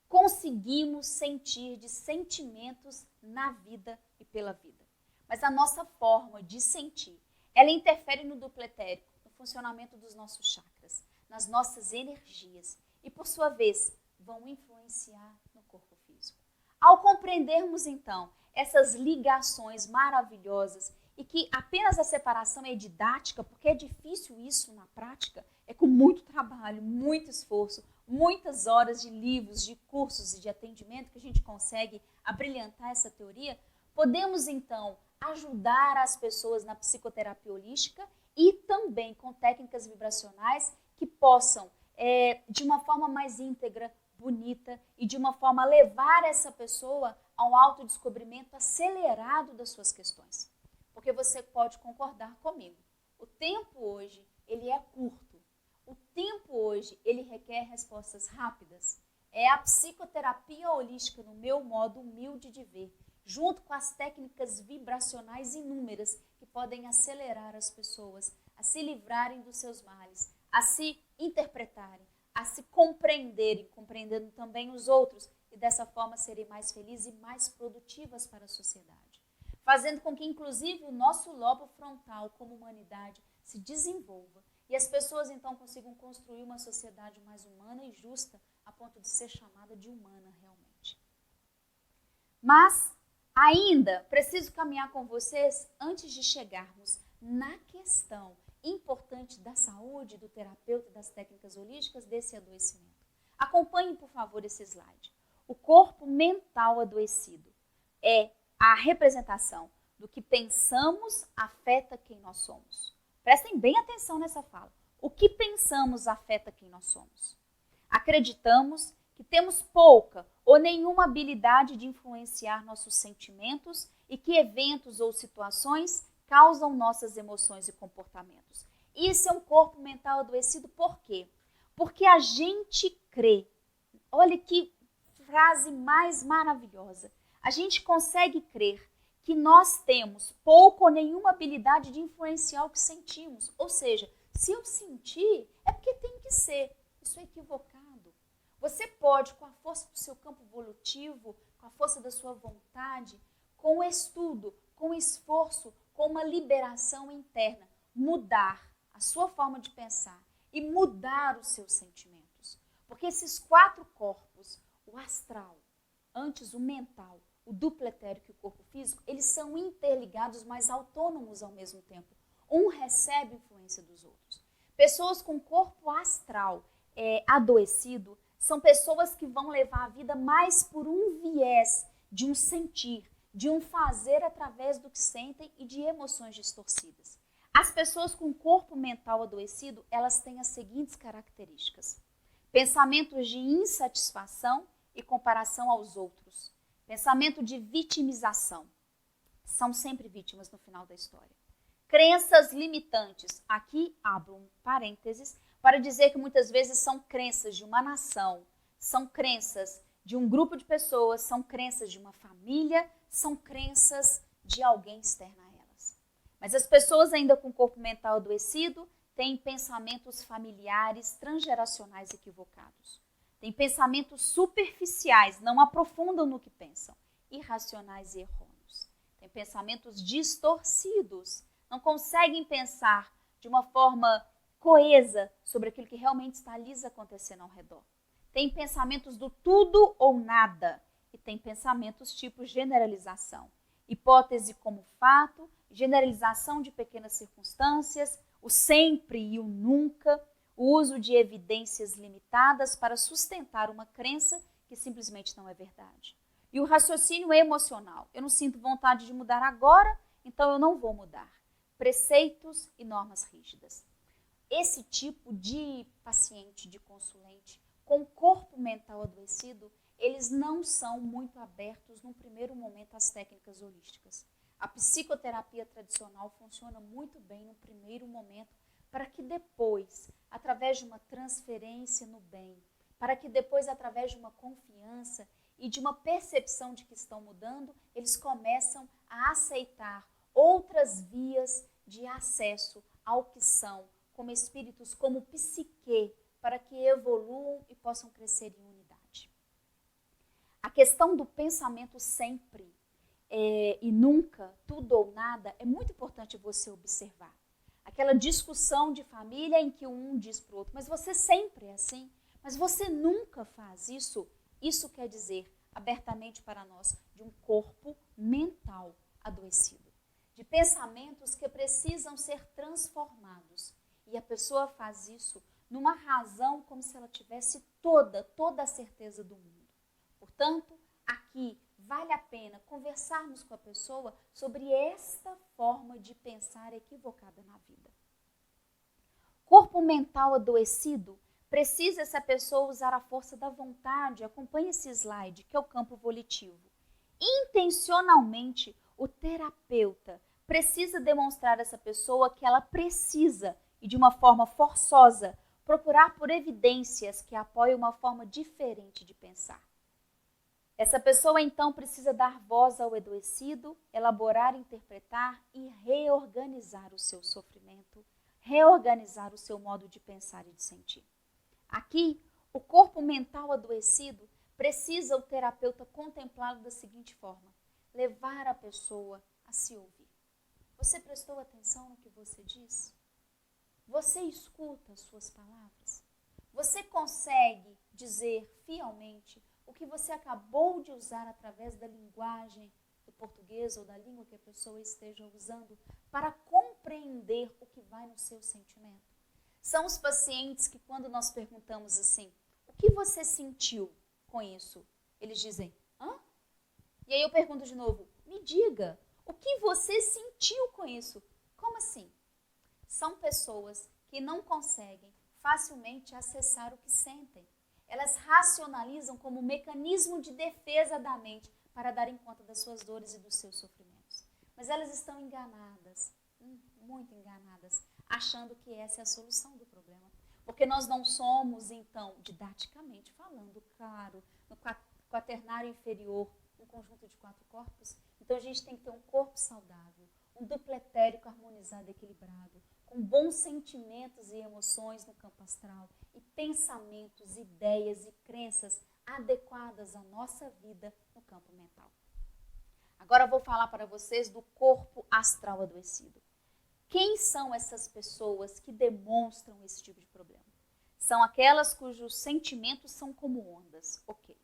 conseguimos sentir de sentimentos na vida e pela vida. Mas a nossa forma de sentir, ela interfere no duplo etérico, no funcionamento dos nossos chakras, nas nossas energias e, por sua vez, vão influenciar no corpo físico. Ao compreendermos, então, essas ligações maravilhosas e que apenas a separação é didática, porque é difícil isso na prática, é com muito trabalho, muito esforço, muitas horas de livros, de cursos e de atendimento que a gente consegue abrilhantar essa teoria, podemos então ajudar as pessoas na psicoterapia holística e também com técnicas vibracionais que possam, de uma forma mais íntegra, bonita e de uma forma levar essa pessoa a um autodescobrimento acelerado das suas questões. Porque você pode concordar comigo. O tempo hoje, ele é curto. O tempo hoje, ele requer respostas rápidas. É a psicoterapia holística, no meu modo humilde de ver, junto com as técnicas vibracionais inúmeras que podem acelerar as pessoas a se livrarem dos seus males, a se interpretarem, a se compreenderem, compreendendo também os outros e dessa forma serem mais felizes e mais produtivas para a sociedade. Fazendo com que, inclusive, o nosso lobo frontal como humanidade se desenvolva e as pessoas, então, consigam construir uma sociedade mais humana e justa a ponto de ser chamada de humana realmente. Mas, ainda, preciso caminhar com vocês antes de chegarmos na questão importante da saúde, do terapeuta, das técnicas holísticas, desse adoecimento. Acompanhe, por favor, esse slide. O corpo mental adoecido é a representação do que pensamos afeta quem nós somos. Prestem bem atenção nessa fala. O que pensamos afeta quem nós somos. Acreditamos que temos pouca ou nenhuma habilidade de influenciar nossos sentimentos e que eventos ou situações causam nossas emoções e comportamentos. Isso é um corpo mental adoecido por quê? Porque a gente crê. Olha que frase mais maravilhosa. A gente consegue crer que nós temos pouco ou nenhuma habilidade de influenciar o que sentimos. Ou seja, se eu sentir, é porque tem que ser. Isso é equivocado. Você pode, com a força do seu campo evolutivo, com a força da sua vontade, com o estudo, com o esforço, com uma liberação interna, mudar a sua forma de pensar e mudar os seus sentimentos. Porque esses 4 corpos, o astral, antes o mental, o duplo etérico e o corpo físico, eles são interligados, mas autônomos ao mesmo tempo. Um recebe influência dos outros. Pessoas com corpo astral adoecido são pessoas que vão levar a vida mais por um viés de um sentir, de um fazer através do que sentem e de emoções distorcidas. As pessoas com corpo mental adoecido, elas têm as seguintes características. Pensamentos de insatisfação e comparação aos outros. Pensamento de vitimização. São sempre vítimas no final da história. Crenças limitantes. Aqui abro um parênteses para dizer que muitas vezes são crenças de uma nação, são crenças de um grupo de pessoas, são crenças de uma família, são crenças de alguém externo a elas. Mas as pessoas ainda com corpo mental adoecido têm pensamentos familiares transgeracionais equivocados. Têm pensamentos superficiais, não aprofundam no que pensam, irracionais e errôneos. Têm pensamentos distorcidos, não conseguem pensar de uma forma coesa sobre aquilo que realmente está lhes acontecendo ao redor. Tem pensamentos do tudo ou nada e tem pensamentos tipo generalização. Hipótese como fato, generalização de pequenas circunstâncias, o sempre e o nunca, o uso de evidências limitadas para sustentar uma crença que simplesmente não é verdade. E o raciocínio emocional. Eu não sinto vontade de mudar agora, então eu não vou mudar. preceitos e normas rígidas. Esse tipo de paciente, de consulente, com corpo mental adoecido, eles não são muito abertos no primeiro momento às técnicas holísticas. A psicoterapia tradicional funciona muito bem no primeiro momento, para que depois, através de uma transferência no bem, para que depois, através de uma confiança e de uma percepção de que estão mudando, eles começam a aceitar outras vias de acesso ao que são, como espíritos, como psique, para que evoluam e possam crescer em unidade. A questão do pensamento sempre e nunca, tudo ou nada, é muito importante você observar. Aquela discussão de família em que um diz para o outro, mas você sempre é assim, mas você nunca faz isso. Isso quer dizer, abertamente para nós, de um corpo mental adoecido, de pensamentos que precisam ser transformados. E a pessoa faz isso numa razão como se ela tivesse toda a certeza do mundo. Portanto, aqui vale a pena conversarmos com a pessoa sobre esta forma de pensar equivocada na vida. Corpo mental adoecido, precisa essa pessoa usar a força da vontade, acompanhe esse slide, que é o campo volitivo. Intencionalmente, o terapeuta precisa demonstrar a essa pessoa que ela precisa, e de uma forma forçosa, procurar por evidências que apoiem uma forma diferente de pensar. Essa pessoa, então, precisa dar voz ao adoecido, elaborar, interpretar e reorganizar o seu sofrimento, reorganizar o seu modo de pensar e de sentir. Aqui, o corpo mental adoecido precisa o terapeuta contemplá-lo da seguinte forma: levar a pessoa a se ouvir. Você prestou atenção no que você diz? Você escuta as suas palavras? Você consegue dizer fielmente o que você acabou de usar através da linguagem do português ou da língua que a pessoa esteja usando para compreender o que vai no seu sentimento? São os pacientes que, quando nós perguntamos assim, o que você sentiu com isso? Eles dizem, hã? E aí eu pergunto de novo, me diga, o que você sentiu com isso? Como assim? São pessoas que não conseguem facilmente acessar o que sentem. Elas racionalizam como um mecanismo de defesa da mente para darem conta das suas dores e dos seus sofrimentos. Mas elas estão enganadas, muito enganadas, achando que essa é a solução do problema. Porque nós não somos, então, didaticamente falando, claro, no quaternário inferior, um conjunto de 4 corpos. Então a gente tem que ter um corpo saudável, um dupletérico harmonizado, equilibrado, com bons sentimentos e emoções no campo astral e pensamentos, ideias e crenças adequadas à nossa vida no campo mental. Agora eu vou falar para vocês do corpo astral adoecido. Quem são essas pessoas que demonstram esse tipo de problema? São aquelas cujos sentimentos são como ondas, ok.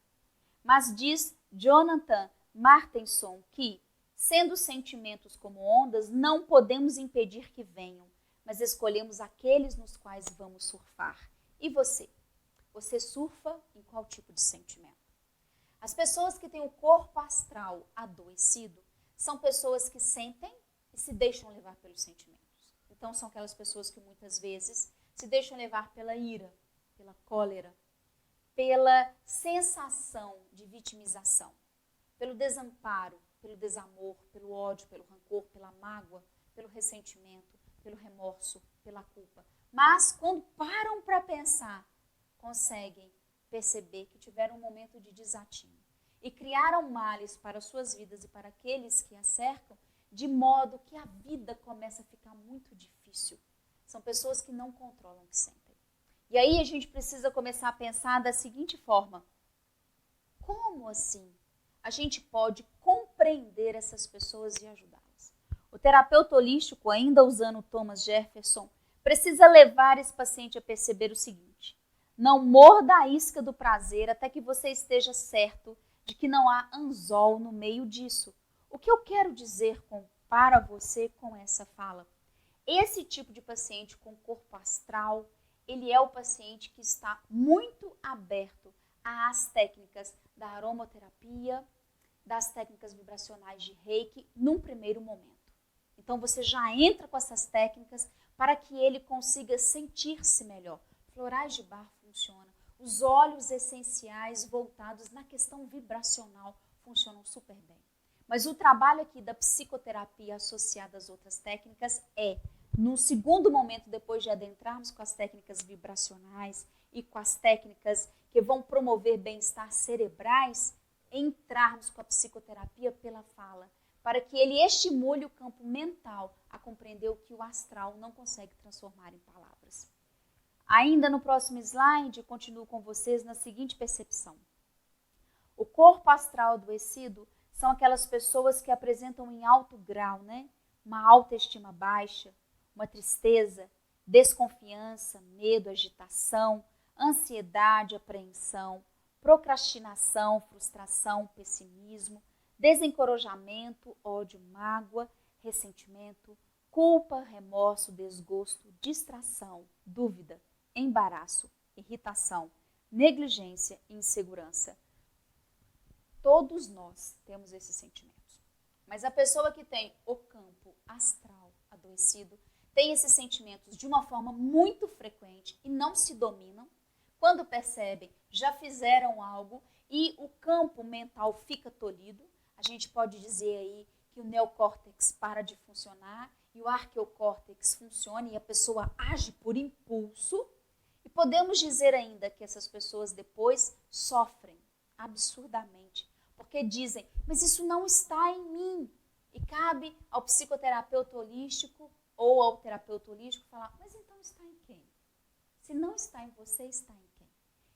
Mas diz Jonathan Martenson que, sendo sentimentos como ondas, não podemos impedir que venham, mas escolhemos aqueles nos quais vamos surfar. E você? Você surfa em qual tipo de sentimento? As pessoas que têm o corpo astral adoecido são pessoas que sentem e se deixam levar pelos sentimentos. Então, são aquelas pessoas que muitas vezes se deixam levar pela ira, pela cólera, pela sensação de vitimização, pelo desamparo, pelo desamor, pelo ódio, pelo rancor, pela mágoa, pelo ressentimento, pelo remorso, pela culpa. Mas, quando param para pensar, conseguem perceber que tiveram um momento de desatino e criaram males para suas vidas e para aqueles que a cercam, de modo que a vida começa a ficar muito difícil. São pessoas que não controlam o que sentem. E aí a gente precisa começar a pensar da seguinte forma: como assim a gente pode compreender essas pessoas e ajudá-las? O terapeuta holístico, ainda usando Thomas Jefferson, precisa levar esse paciente a perceber o seguinte: não morda a isca do prazer até que você esteja certo de que não há anzol no meio disso. O que eu quero dizer para você com essa fala? Esse tipo de paciente com corpo astral, ele é o paciente que está muito aberto às técnicas da aromaterapia, das técnicas vibracionais de Reiki, num primeiro momento. Então você já entra com essas técnicas para que ele consiga sentir-se melhor. Florais de bar funciona. Os óleos essenciais voltados na questão vibracional funcionam super bem. Mas o trabalho aqui da psicoterapia associada às outras técnicas é, no segundo momento, depois de adentrarmos com as técnicas vibracionais e com as técnicas que vão promover bem-estar cerebrais, entrarmos com a psicoterapia pela fala, para que ele estimule o campo mental a compreender o que o astral não consegue transformar em palavras. Ainda no próximo slide, continuo com vocês na seguinte percepção. O corpo astral adoecido são aquelas pessoas que apresentam em alto grau, uma autoestima baixa, uma tristeza, desconfiança, medo, agitação, ansiedade, apreensão, procrastinação, frustração, pessimismo, desencorajamento, ódio, mágoa, ressentimento, culpa, remorso, desgosto, distração, dúvida, embaraço, irritação, negligência e insegurança. Todos nós temos esses sentimentos. Mas a pessoa que tem o campo astral adoecido tem esses sentimentos de uma forma muito frequente e não se dominam. Quando percebem, já fizeram algo e o campo mental fica tolhido. A gente pode dizer aí que o neocórtex para de funcionar e o arqueocórtex funciona e a pessoa age por impulso. E podemos dizer ainda que essas pessoas depois sofrem absurdamente, porque dizem, mas isso não está em mim. E cabe ao psicoterapeuta holístico ou ao terapeuta holístico falar, mas então está em quem? Se não está em você, está em quem?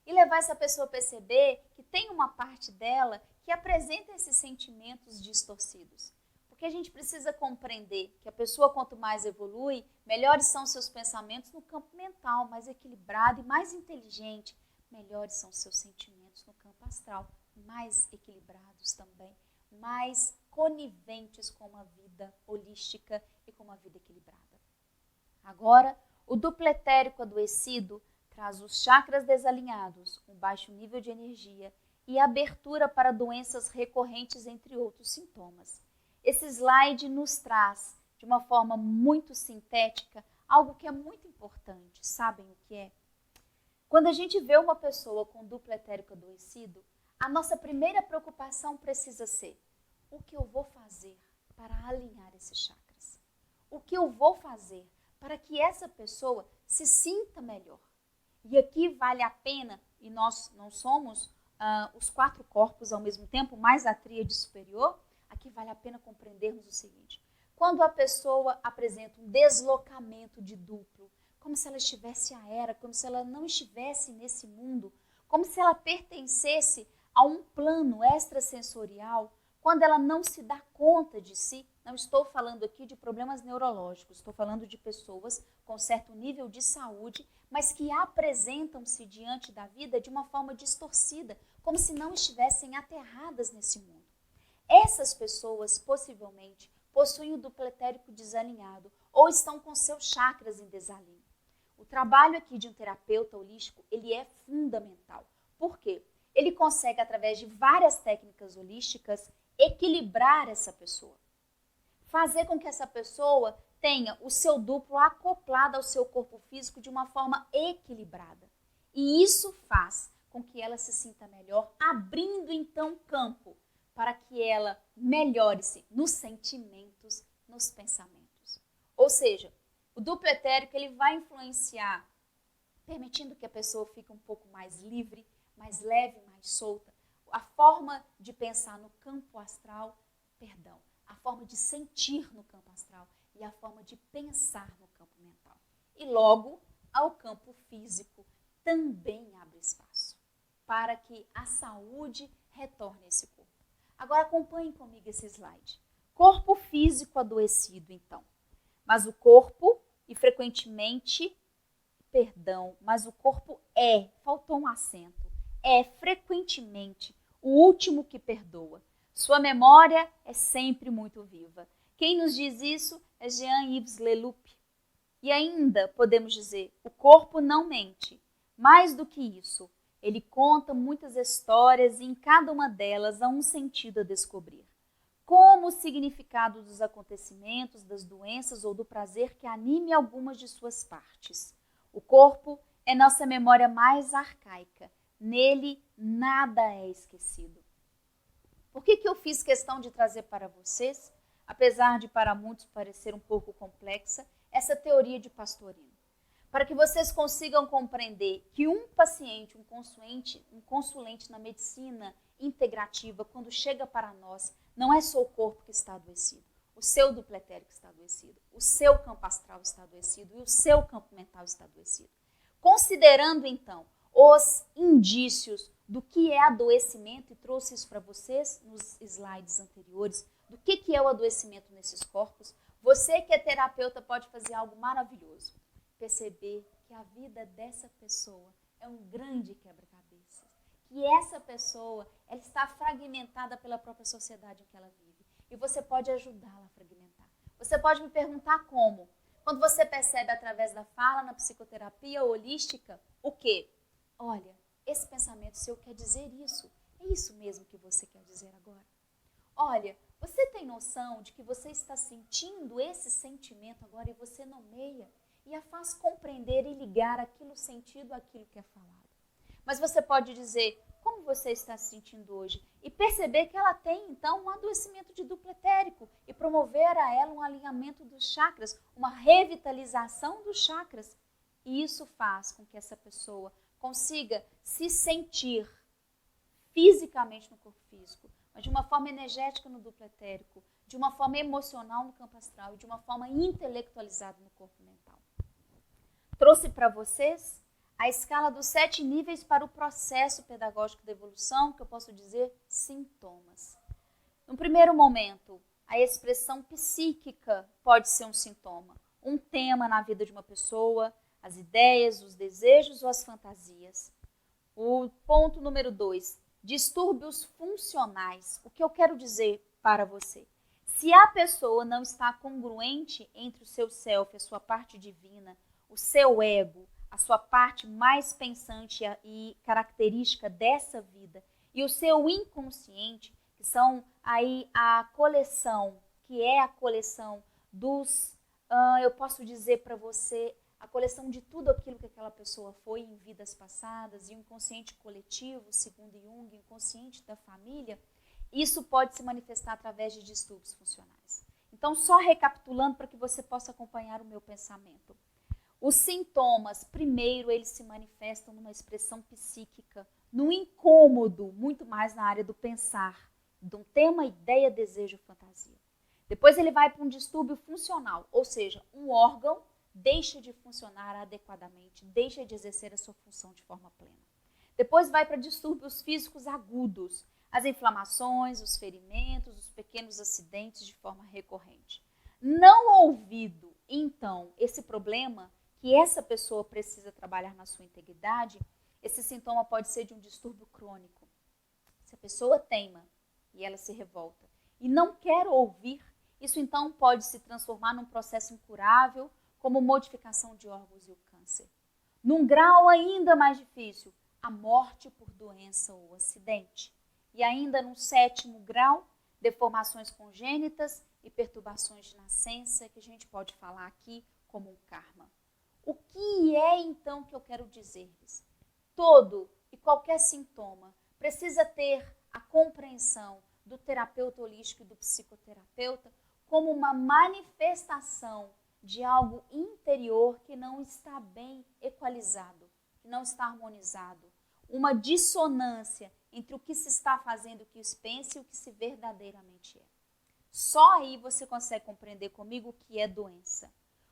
E levar essa pessoa a perceber que tem uma parte dela que apresenta esses sentimentos distorcidos. Porque a gente precisa compreender que a pessoa, quanto mais evolui, melhores são seus pensamentos no campo mental, mais equilibrado e mais inteligente. Melhores são seus sentimentos no campo astral, mais equilibrados também, mais coniventes com uma vida holística e com uma vida equilibrada. Agora, o duplo etérico adoecido traz os chakras desalinhados, um baixo nível de energia e abertura para doenças recorrentes, entre outros sintomas. Esse slide nos traz, de uma forma muito sintética, algo que é muito importante. Sabem o que é? Quando a gente vê uma pessoa com duplo etérico adoecido, a nossa primeira preocupação precisa ser: o que eu vou fazer para alinhar esses chakras? O que eu vou fazer para que essa pessoa se sinta melhor? E aqui vale a pena, e nós não somos os 4 corpos ao mesmo tempo, mais a tríade superior, aqui vale a pena compreendermos o seguinte: quando a pessoa apresenta um deslocamento de duplo, como se ela estivesse aérea, como se ela não estivesse nesse mundo, como se ela pertencesse a um plano extrasensorial, quando ela não se dá conta de si, não estou falando aqui de problemas neurológicos, estou falando de pessoas com certo nível de saúde, mas que apresentam-se diante da vida de uma forma distorcida, como se não estivessem aterradas nesse mundo. Essas pessoas, possivelmente, possuem o duplo etérico desalinhado ou estão com seus chakras em desalinho. O trabalho aqui de um terapeuta holístico, ele é fundamental. Por quê? Ele consegue, através de várias técnicas holísticas, equilibrar essa pessoa. Fazer com que essa pessoa tenha o seu duplo acoplado ao seu corpo físico de uma forma equilibrada. E isso faz com que ela se sinta melhor, abrindo então campo para que ela melhore-se nos sentimentos, nos pensamentos. Ou seja, o duplo etérico ele vai influenciar, permitindo que a pessoa fique um pouco mais livre, mais leve, mais solta. A forma de pensar no campo astral, a forma de sentir no campo astral e a forma de pensar no campo mental. E logo, ao campo físico também abre espaço para que a saúde retorne a esse corpo. Agora acompanhem comigo esse slide. Corpo físico adoecido, então. Mas o corpo, mas o corpo faltou um acento, é frequentemente o último que perdoa. Sua memória é sempre muito viva. Quem nos diz isso é Jean-Yves Leloup. E ainda podemos dizer, o corpo não mente. Mais do que isso, ele conta muitas histórias e em cada uma delas há um sentido a descobrir. como o significado dos acontecimentos, das doenças ou do prazer que anime algumas de suas partes. O corpo é nossa memória mais arcaica. Nele, nada é esquecido. Por que eu fiz questão de trazer para vocês, apesar de para muitos parecer um pouco complexa, essa teoria de Pastorino? Para que vocês consigam compreender que um paciente, um consulente na medicina integrativa, quando chega para nós, não é só o corpo que está adoecido, o seu duplo etérico está adoecido, o seu campo astral está adoecido e o seu campo mental está adoecido. Considerando, então, os indícios do que é adoecimento, e trouxe isso para vocês nos slides anteriores, do que é o adoecimento nesses corpos, você que é terapeuta pode fazer algo maravilhoso. Perceber que a vida dessa pessoa é um grande quebra-cabeças. Que essa pessoa ela está fragmentada pela própria sociedade em que ela vive. E você pode ajudá-la a fragmentar. Você pode me perguntar como? Quando você percebe através da fala na psicoterapia holística, o quê? Olha, esse pensamento seu quer dizer isso. É isso mesmo que você quer dizer agora? Olha, você tem noção de que você está sentindo esse sentimento agora e você nomeia e a faz compreender e ligar aquilo sentido àquilo que é falado. Mas você pode dizer como você está se sentindo hoje e perceber que ela tem, então, um adoecimento de duplo etérico e promover a ela um alinhamento dos chakras, uma revitalização dos chakras. E isso faz com que essa pessoa consiga se sentir fisicamente no corpo físico, mas de uma forma energética no duplo etérico, de uma forma emocional no campo astral e de uma forma intelectualizada no corpo mental. Trouxe para vocês a escala dos 7 níveis para o processo pedagógico da evolução, que eu posso dizer sintomas. No primeiro momento, a expressão psíquica pode ser um sintoma, um tema na vida de uma pessoa, as ideias, os desejos ou as fantasias. O ponto número 2, distúrbios funcionais. O que eu quero dizer para você? Se a pessoa não está congruente entre o seu self, a sua parte divina, o seu ego, a sua parte mais pensante e característica dessa vida, e o seu inconsciente, que são aí a coleção, que é a coleção dos, eu posso dizer para você, a coleção de tudo aquilo que aquela pessoa foi em vidas passadas, e o inconsciente coletivo, segundo Jung, o inconsciente da família, isso pode se manifestar através de distúrbios funcionais. Então, só recapitulando para que você possa acompanhar o meu pensamento. Os sintomas, primeiro, eles se manifestam numa expressão psíquica, num incômodo, muito mais na área do pensar, de um tema, ideia, desejo, fantasia. Depois ele vai para um distúrbio funcional, ou seja, um órgão deixa de funcionar adequadamente, deixa de exercer a sua função de forma plena. Depois vai para distúrbios físicos agudos, as inflamações, os ferimentos, os pequenos acidentes de forma recorrente. Não ouvido, então, esse problema que essa pessoa precisa trabalhar na sua integridade, esse sintoma pode ser de um distúrbio crônico. Se a pessoa teima e ela se revolta e não quer ouvir, isso então pode se transformar num processo incurável, como modificação de órgãos e o câncer. Num grau ainda mais difícil, a morte por doença ou acidente. E ainda num 7º grau, deformações congênitas e perturbações de nascença, que a gente pode falar aqui como um karma. O que é então que eu quero dizer-lhes? Todo e qualquer sintoma precisa ter a compreensão do terapeuta holístico e do psicoterapeuta como uma manifestação de algo interior que não está bem equalizado, que não está harmonizado. Uma dissonância entre o que se está fazendo, o que se pensa e o que se verdadeiramente é. Só aí você consegue compreender comigo o que é doença.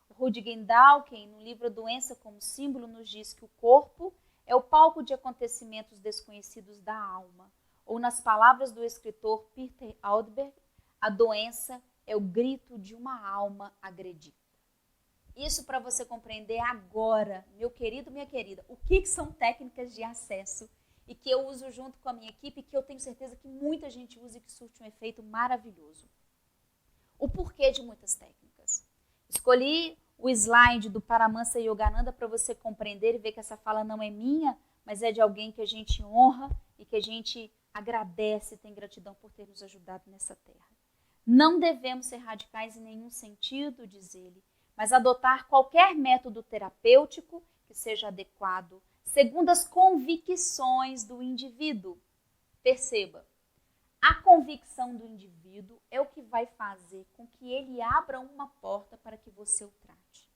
O Rudolf Dawkins, no livro Doença como Símbolo, nos diz que o corpo é o palco de acontecimentos desconhecidos da alma. Ou, nas palavras do escritor Peter Aldberg, a doença é o grito de uma alma agredida. Isso para você compreender agora, meu querido, minha querida, o que são técnicas de acesso e que eu uso junto com a minha equipe e que eu tenho certeza que muita gente usa e que surte um efeito maravilhoso. O porquê de muitas técnicas. Escolhi o slide do Paramahansa Yogananda para você compreender e ver que essa fala não é minha, mas é de alguém que a gente honra e que a gente agradece e tem gratidão por ter nos ajudado nessa terra. Não devemos ser radicais em nenhum sentido, diz ele, mas adotar qualquer método terapêutico que seja adequado, segundo as convicções do indivíduo. Perceba, a convicção do indivíduo é o que vai fazer com que ele abra uma porta para que você o trate.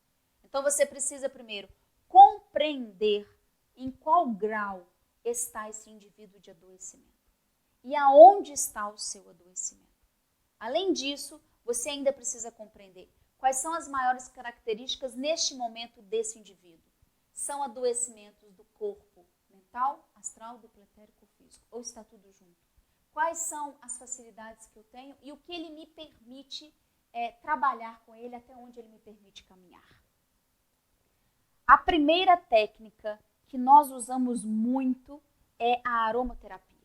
Então você precisa primeiro compreender em qual grau está esse indivíduo de adoecimento e aonde está o seu adoecimento. Além disso, você ainda precisa compreender quais são as maiores características neste momento desse indivíduo. São adoecimentos do corpo, mental, astral, dupletérico, físico, ou está tudo junto? Quais são as facilidades que eu tenho e o que ele me permite trabalhar com ele, até onde ele me permite caminhar. A primeira técnica que nós usamos muito é a aromaterapia.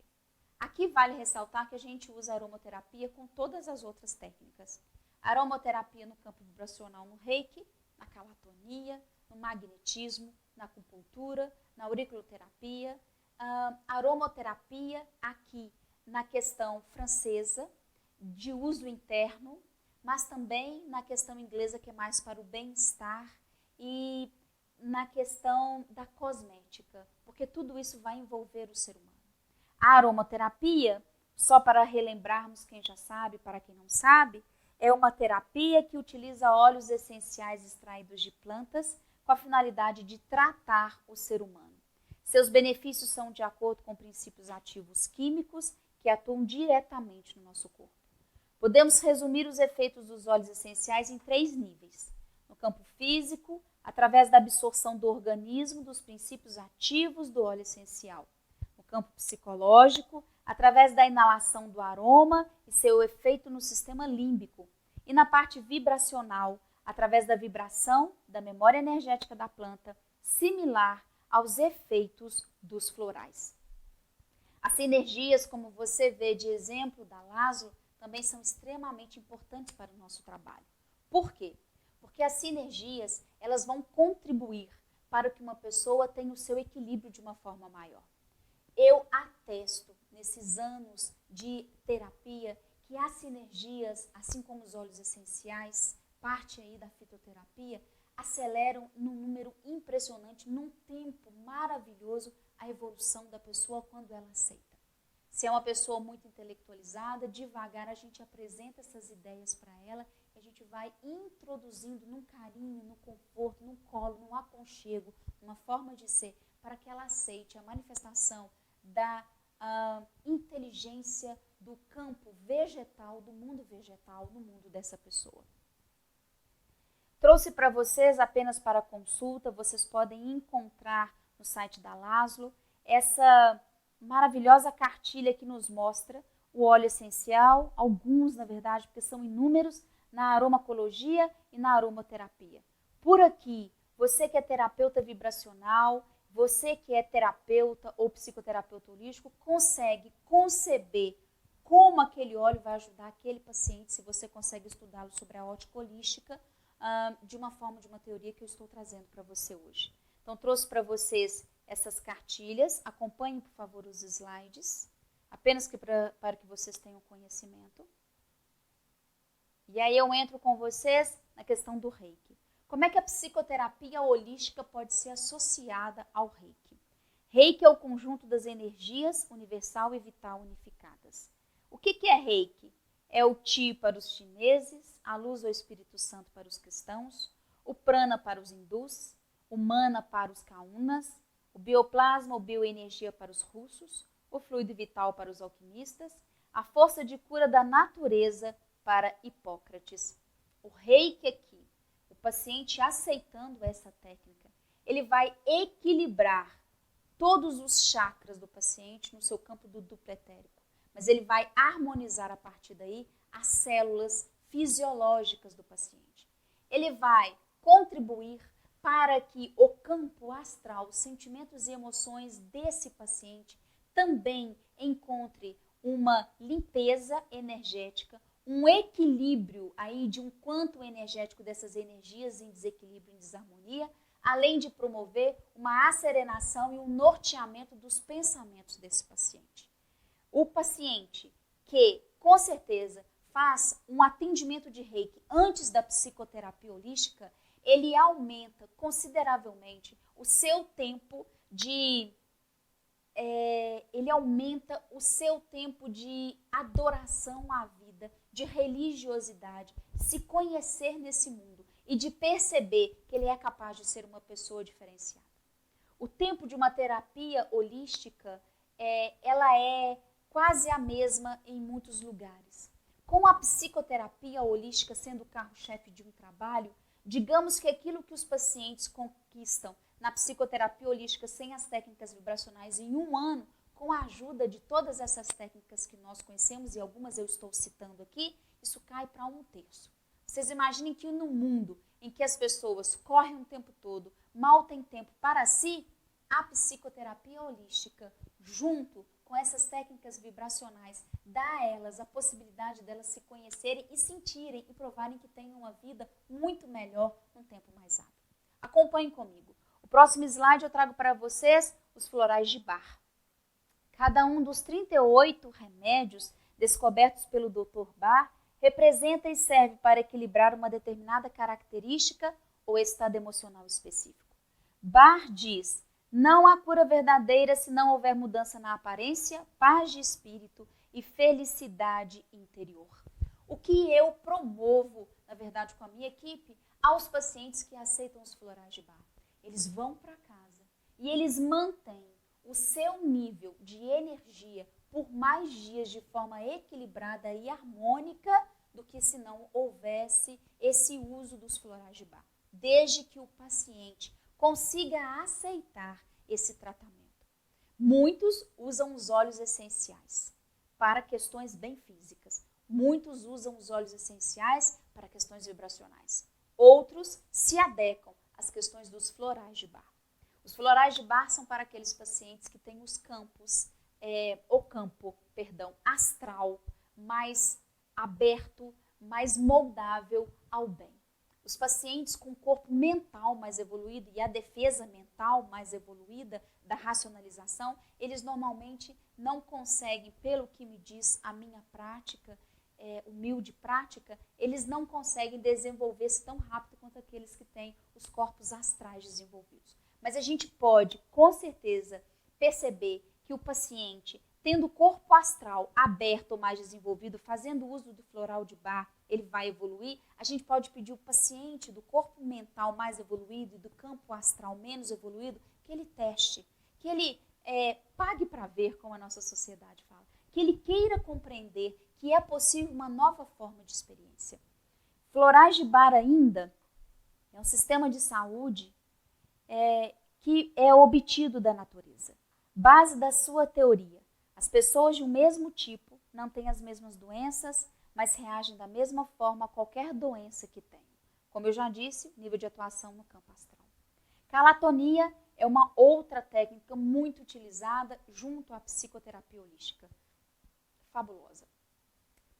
Aqui vale ressaltar que a gente usa aromaterapia com todas as outras técnicas. Aromaterapia no campo vibracional, no reiki, na calatonia, no magnetismo, na acupuntura, na auriculoterapia. Aromaterapia aqui na questão francesa, de uso interno, mas também na questão inglesa, que é mais para o bem-estar, e na questão da cosmética, porque tudo isso vai envolver o ser humano. A aromaterapia, só para relembrarmos quem já sabe, para quem não sabe, é uma terapia que utiliza óleos essenciais extraídos de plantas com a finalidade de tratar o ser humano. Seus benefícios são de acordo com princípios ativos químicos que atuam diretamente no nosso corpo. Podemos resumir os efeitos dos óleos essenciais em 3 níveis. No campo físico, através da absorção do organismo dos princípios ativos do óleo essencial. No campo psicológico, através da inalação do aroma e seu efeito no sistema límbico. E na parte vibracional, através da vibração da memória energética da planta, similar aos efeitos dos florais. As sinergias, como você vê de exemplo da Lázaro, também são extremamente importantes para o nosso trabalho. Por quê? Porque as sinergias, elas vão contribuir para que uma pessoa tenha o seu equilíbrio de uma forma maior. Eu atesto, nesses anos de terapia, que as sinergias, assim como os óleos essenciais, parte aí da fitoterapia, aceleram num número impressionante, num tempo maravilhoso, a evolução da pessoa quando ela aceita. Se é uma pessoa muito intelectualizada, devagar a gente apresenta essas ideias para ela e a gente vai introduzindo num carinho, no conforto, num colo, num aconchego, numa forma de ser, para que ela aceite a manifestação da inteligência do campo vegetal, do mundo vegetal, no mundo dessa pessoa. Trouxe para vocês apenas para consulta, vocês podem encontrar no site da Laszlo essa maravilhosa cartilha que nos mostra o óleo essencial, alguns na verdade, porque são inúmeros, na aromacologia e na aromaterapia. Por aqui, você que é terapeuta vibracional, você que é terapeuta ou psicoterapeuta holístico, consegue conceber como aquele óleo vai ajudar aquele paciente, se você consegue estudá-lo sobre a ótica holística, de uma forma, de uma teoria que eu estou trazendo para você hoje. Então, trouxe para vocês essas cartilhas, acompanhem, por favor, os slides, apenas para que vocês tenham conhecimento. E aí eu entro com vocês na questão do reiki. Como é que a psicoterapia holística pode ser associada ao reiki? Reiki é o conjunto das energias universal e vital unificadas. O que é reiki? É o Chi para os chineses, a luz ou Espírito Santo para os cristãos, o prana para os hindus, o mana para os kaunas, o bioplasma ou bioenergia para os russos, o fluido vital para os alquimistas, a força de cura da natureza para Hipócrates. O reiki aqui, o paciente aceitando essa técnica, ele vai equilibrar todos os chakras do paciente no seu campo do dupletérico, mas ele vai harmonizar a partir daí as células fisiológicas do paciente. Ele vai contribuir para que o campo astral, os sentimentos e emoções desse paciente também encontre uma limpeza energética, um equilíbrio aí de um quanto energético dessas energias em desequilíbrio, em desarmonia, além de promover uma asserenação e um norteamento dos pensamentos desse paciente. O paciente que, com certeza, faz um atendimento de Reiki antes da psicoterapia holística, ele aumenta consideravelmente o seu tempo de adoração à vida, de religiosidade, se conhecer nesse mundo e de perceber que ele é capaz de ser uma pessoa diferenciada. O tempo de uma terapia holística, ela é quase a mesma em muitos lugares. Com a psicoterapia holística sendo o carro-chefe de um trabalho, digamos que aquilo que os pacientes conquistam na psicoterapia holística sem as técnicas vibracionais em 1 ano, com a ajuda de todas essas técnicas que nós conhecemos, e algumas eu estou citando aqui, isso cai para 1/3. Vocês imaginem que no mundo em que as pessoas correm o tempo todo, mal tem tempo para si, a psicoterapia holística, junto com essas técnicas vibracionais, dá a elas a possibilidade delas se conhecerem e sentirem e provarem que têm uma vida muito melhor num tempo mais rápido. Acompanhem comigo. O próximo slide eu trago para vocês os florais de Bach. Cada um dos 38 remédios descobertos pelo Dr. Bach representa e serve para equilibrar uma determinada característica ou estado emocional específico. Bach diz: não há cura verdadeira se não houver mudança na aparência, paz de espírito e felicidade interior. O que eu promovo, na verdade, com a minha equipe, aos pacientes que aceitam os florais de Bach. Eles vão para casa e eles mantêm o seu nível de energia por mais dias de forma equilibrada e harmônica do que se não houvesse esse uso dos florais de Bach, desde que o paciente consiga aceitar esse tratamento. Muitos usam os óleos essenciais para questões bem físicas. Muitos usam os óleos essenciais para questões vibracionais. Outros se adequam às questões dos florais de Bach. Os florais de Bach são para aqueles pacientes que têm os campos, o campo astral mais aberto, mais moldável ao bem. Os pacientes com o corpo mental mais evoluído e a defesa mental mais evoluída da racionalização, eles normalmente não conseguem, pelo que me diz a minha prática, humilde prática, eles não conseguem desenvolver-se tão rápido quanto aqueles que têm os corpos astrais desenvolvidos. Mas a gente pode, com certeza, perceber que o paciente, tendo o corpo astral aberto ou mais desenvolvido, fazendo uso do floral de Bach, ele vai evoluir. A gente pode pedir ao paciente do corpo mental mais evoluído e do campo astral menos evoluído, que ele teste, que ele pague para ver, como a nossa sociedade fala, que ele queira compreender que é possível uma nova forma de experiência. Florais de Bach ainda é um sistema de saúde que é obtido da natureza. Base da sua teoria: as pessoas de um mesmo tipo não têm as mesmas doenças, mas reagem da mesma forma a qualquer doença que tenham. Como eu já disse, nível de atuação no campo astral. Calatonia é uma outra técnica muito utilizada junto à psicoterapia holística. Fabulosa.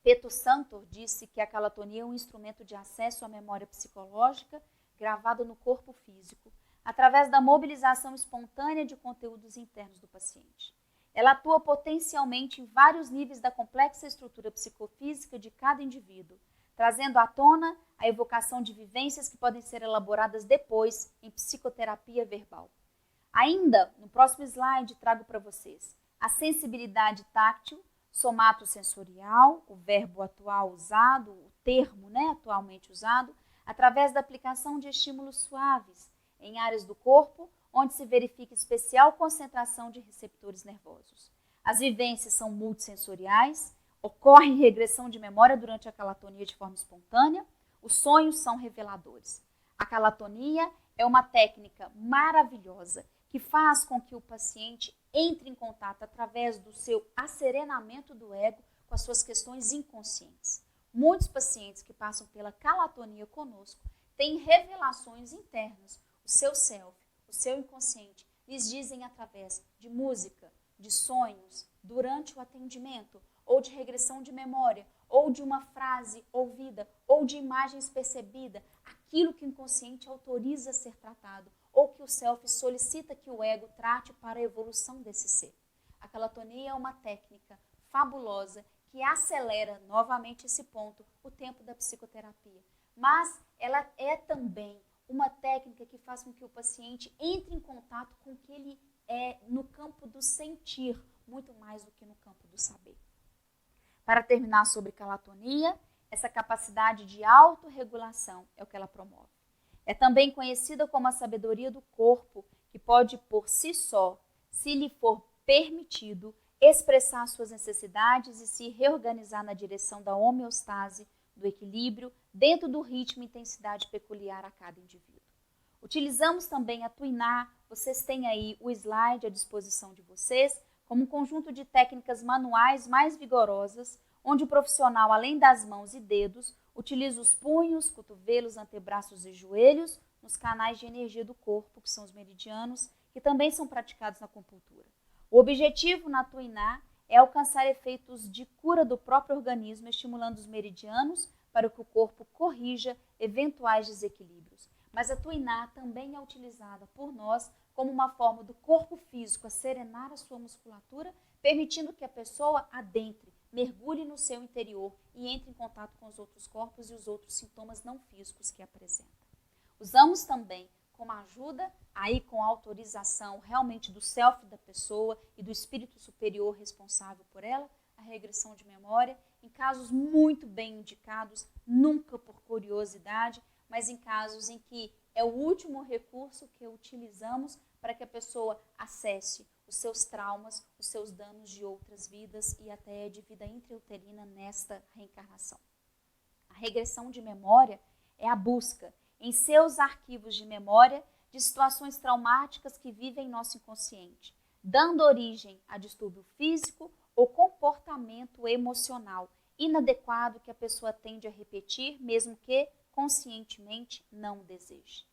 Peto Santor disse que a calatonia é um instrumento de acesso à memória psicológica gravada no corpo físico, através da mobilização espontânea de conteúdos internos do paciente. Ela atua potencialmente em vários níveis da complexa estrutura psicofísica de cada indivíduo, trazendo à tona a evocação de vivências que podem ser elaboradas depois em psicoterapia verbal. Ainda, no próximo slide, trago para vocês a sensibilidade táctil, somatosensorial, o verbo atual usado, o termo atualmente usado, através da aplicação de estímulos suaves em áreas do corpo, onde se verifica especial concentração de receptores nervosos. As vivências são multissensoriais, ocorre regressão de memória durante a calatonia de forma espontânea, os sonhos são reveladores. A calatonia é uma técnica maravilhosa que faz com que o paciente entre em contato através do seu asserenamento do ego com as suas questões inconscientes. Muitos pacientes que passam pela calatonia conosco têm revelações internas, o seu self, o seu inconsciente, lhes dizem através de música, de sonhos, durante o atendimento, ou de regressão de memória, ou de uma frase ouvida, ou de imagens percebidas, aquilo que o inconsciente autoriza a ser tratado, ou que o self solicita que o ego trate para a evolução desse ser. A calatonia é uma técnica fabulosa que acelera novamente esse ponto, o tempo da psicoterapia. Mas ela é também uma técnica que faz com que o paciente entre em contato com o que ele é no campo do sentir, muito mais do que no campo do saber. Para terminar sobre calatonia, essa capacidade de autorregulação é o que ela promove. É também conhecida como a sabedoria do corpo, que pode por si só, se lhe for permitido, expressar suas necessidades e se reorganizar na direção da homeostase, do equilíbrio, dentro do ritmo e intensidade peculiar a cada indivíduo. Utilizamos também a Tuiná, vocês têm aí o slide à disposição de vocês, como um conjunto de técnicas manuais mais vigorosas, onde o profissional, além das mãos e dedos, utiliza os punhos, cotovelos, antebraços e joelhos nos canais de energia do corpo, que são os meridianos, que também são praticados na acupuntura. O objetivo na Tuiná é alcançar efeitos de cura do próprio organismo, estimulando os meridianos para que o corpo corrija eventuais desequilíbrios. Mas a Tuiná também é utilizada por nós como uma forma do corpo físico a serenar a sua musculatura, permitindo que a pessoa adentre, mergulhe no seu interior e entre em contato com os outros corpos e os outros sintomas não físicos que apresenta. Usamos também como ajuda, aí com autorização realmente do self da pessoa e do espírito superior responsável por ela, a regressão de memória, em casos muito bem indicados, nunca por curiosidade, mas em casos em que é o último recurso que utilizamos para que a pessoa acesse os seus traumas, os seus danos de outras vidas e até de vida intrauterina nesta reencarnação. A regressão de memória é a busca em seus arquivos de memória de situações traumáticas que vivem em nosso inconsciente, dando origem a distúrbio físico ou comportamento emocional inadequado que a pessoa tende a repetir, mesmo que conscientemente não deseje.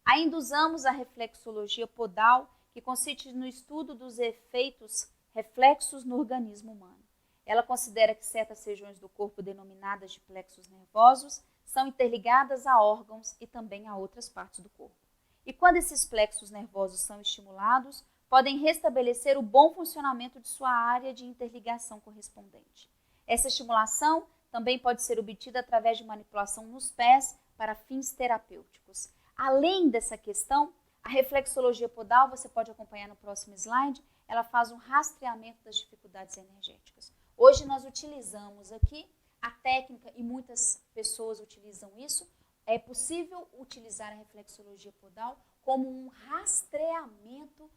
Ainda usamos a reflexologia podal, que consiste no estudo dos efeitos reflexos no organismo humano. Ela considera que certas regiões do corpo, denominadas de plexos nervosos, são interligadas a órgãos e também a outras partes do corpo. E quando esses plexos nervosos são estimulados, podem restabelecer o bom funcionamento de sua área de interligação correspondente. Essa estimulação também pode ser obtida através de manipulação nos pés para fins terapêuticos. Além dessa questão, a reflexologia podal, você pode acompanhar no próximo slide, ela faz um rastreamento das dificuldades energéticas. Hoje nós utilizamos aqui a técnica, e muitas pessoas utilizam isso, é possível utilizar a reflexologia podal como um rastreamento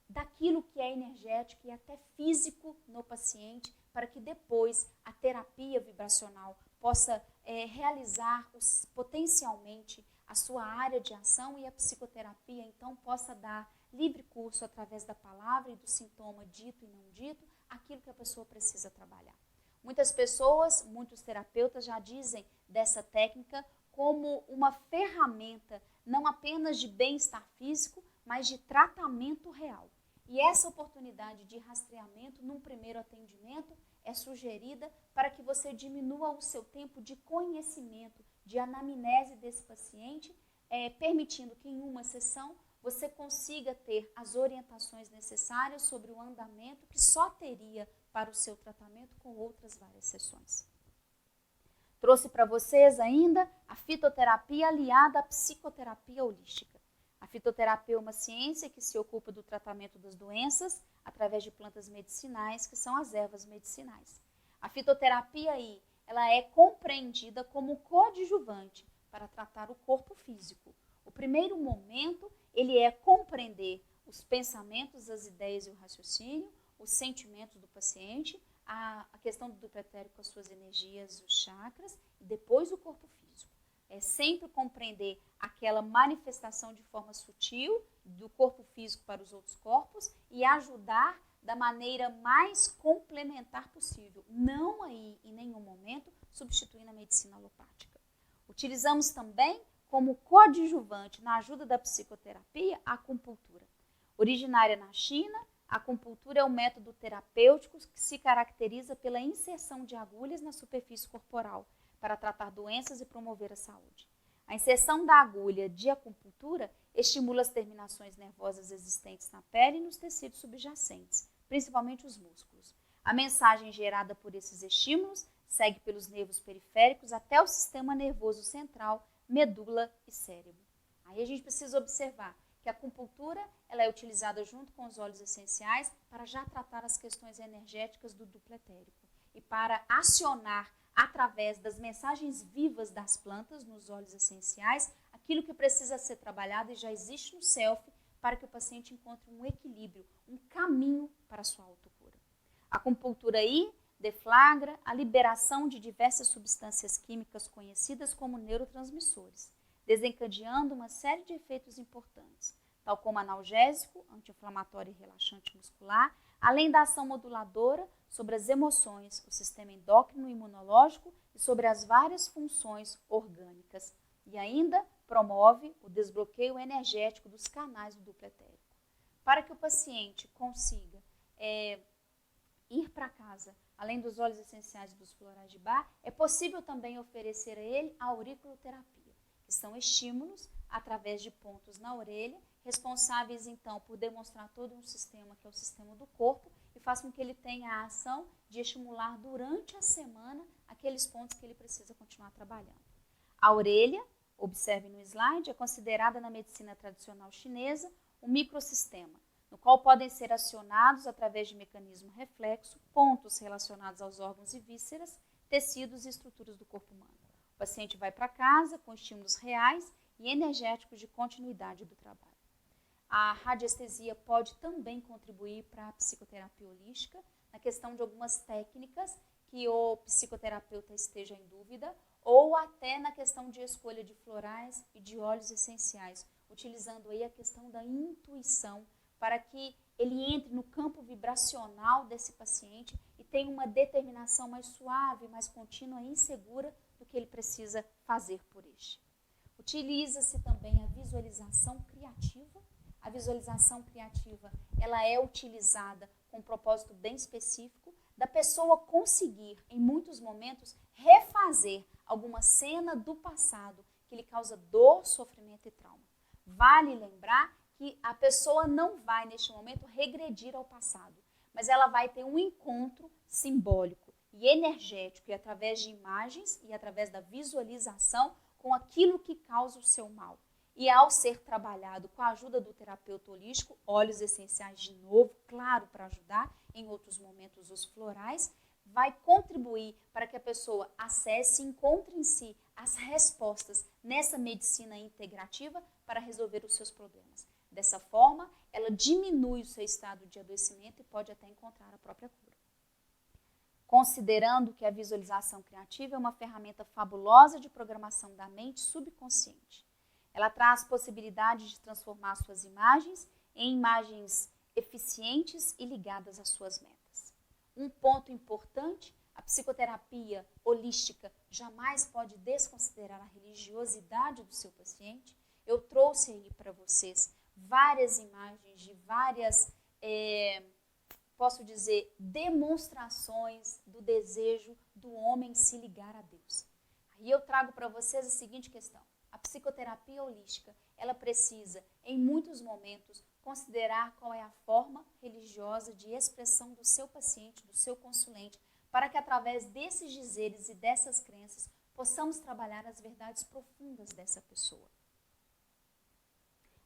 daquilo que é energético e até físico no paciente, para que depois a terapia vibracional possa realizar potencialmente a sua área de ação e a psicoterapia, então, possa dar livre curso através da palavra e do sintoma dito e não dito, aquilo que a pessoa precisa trabalhar. Muitas pessoas, muitos terapeutas já dizem dessa técnica como uma ferramenta não apenas de bem-estar físico, mas de tratamento real. E essa oportunidade de rastreamento num primeiro atendimento é sugerida para que você diminua o seu tempo de conhecimento, de anamnese desse paciente, permitindo que em uma sessão você consiga ter as orientações necessárias sobre o andamento que só teria para o seu tratamento com outras várias sessões. Trouxe para vocês ainda a fitoterapia aliada à psicoterapia holística. A fitoterapia é uma ciência que se ocupa do tratamento das doenças através de plantas medicinais, que são as ervas medicinais. A fitoterapia aí, ela é compreendida como coadjuvante para tratar o corpo físico. O primeiro momento, ele é compreender os pensamentos, as ideias e o raciocínio, os sentimentos do paciente, a questão do pretérito com as suas energias, os chakras, e depois o corpo físico. É sempre compreender aquela manifestação de forma sutil do corpo físico para os outros corpos e ajudar da maneira mais complementar possível, não aí em nenhum momento substituindo a medicina alopática. Utilizamos também como coadjuvante na ajuda da psicoterapia a acupuntura. Originária na China, a acupuntura é um método terapêutico que se caracteriza pela inserção de agulhas na superfície corporal para tratar doenças e promover a saúde. A inserção da agulha de acupuntura estimula as terminações nervosas existentes na pele e nos tecidos subjacentes, principalmente os músculos. A mensagem gerada por esses estímulos segue pelos nervos periféricos até o sistema nervoso central, medula e cérebro. Aí a gente precisa observar que a acupuntura ela é utilizada junto com os óleos essenciais para já tratar as questões energéticas do duplo etérico e para acionar através das mensagens vivas das plantas nos óleos essenciais aquilo que precisa ser trabalhado e já existe no self para que o paciente encontre um equilíbrio, um caminho para a sua autocura. A acupuntura aí deflagra a liberação de diversas substâncias químicas conhecidas como neurotransmissores, desencadeando uma série de efeitos importantes, tal como analgésico, anti-inflamatório e relaxante muscular, além da ação moduladora sobre as emoções, o sistema endócrino e imunológico e sobre as várias funções orgânicas. E ainda promove o desbloqueio energético dos canais do duplo etérico. Para que o paciente consiga ir para casa, além dos óleos essenciais e dos florais de Bach, é possível também oferecer a ele a auriculoterapia, que são estímulos através de pontos na orelha, responsáveis então por demonstrar todo um sistema que é o sistema do corpo e faz com que ele tenha a ação de estimular durante a semana aqueles pontos que ele precisa continuar trabalhando. A orelha, observe no slide, é considerada na medicina tradicional chinesa um microsistema, no qual podem ser acionados através de mecanismo reflexo pontos relacionados aos órgãos e vísceras, tecidos e estruturas do corpo humano. O paciente vai para casa com estímulos reais e energéticos de continuidade do trabalho. A radiestesia pode também contribuir para a psicoterapia holística, na questão de algumas técnicas que o psicoterapeuta esteja em dúvida, ou até na questão de escolha de florais e de óleos essenciais, utilizando aí a questão da intuição, para que ele entre no campo vibracional desse paciente e tenha uma determinação mais suave, mais contínua e insegura do que ele precisa fazer por este. Utiliza-se também a visualização criativa. A visualização criativa ela é utilizada com um propósito bem específico da pessoa conseguir, em muitos momentos, refazer alguma cena do passado que lhe causa dor, sofrimento e trauma. Vale lembrar que a pessoa não vai, neste momento, regredir ao passado, mas ela vai ter um encontro simbólico e energético, e através de imagens e através da visualização, com aquilo que causa o seu mal. E ao ser trabalhado com a ajuda do terapeuta holístico, óleos essenciais de novo, claro, para ajudar, em outros momentos os florais, vai contribuir para que a pessoa acesse e encontre em si as respostas nessa medicina integrativa para resolver os seus problemas. Dessa forma, ela diminui o seu estado de adoecimento e pode até encontrar a própria cura. Considerando que a visualização criativa é uma ferramenta fabulosa de programação da mente subconsciente. Ela traz possibilidade de transformar suas imagens em imagens eficientes e ligadas às suas metas. Um ponto importante, a psicoterapia holística jamais pode desconsiderar a religiosidade do seu paciente. Eu trouxe aí para vocês várias imagens de várias, posso dizer, demonstrações do desejo do homem se ligar a Deus. Aí eu trago para vocês a seguinte questão. A psicoterapia holística, ela precisa, em muitos momentos, considerar qual é a forma religiosa de expressão do seu paciente, do seu consulente, para que através desses dizeres e dessas crenças possamos trabalhar as verdades profundas dessa pessoa.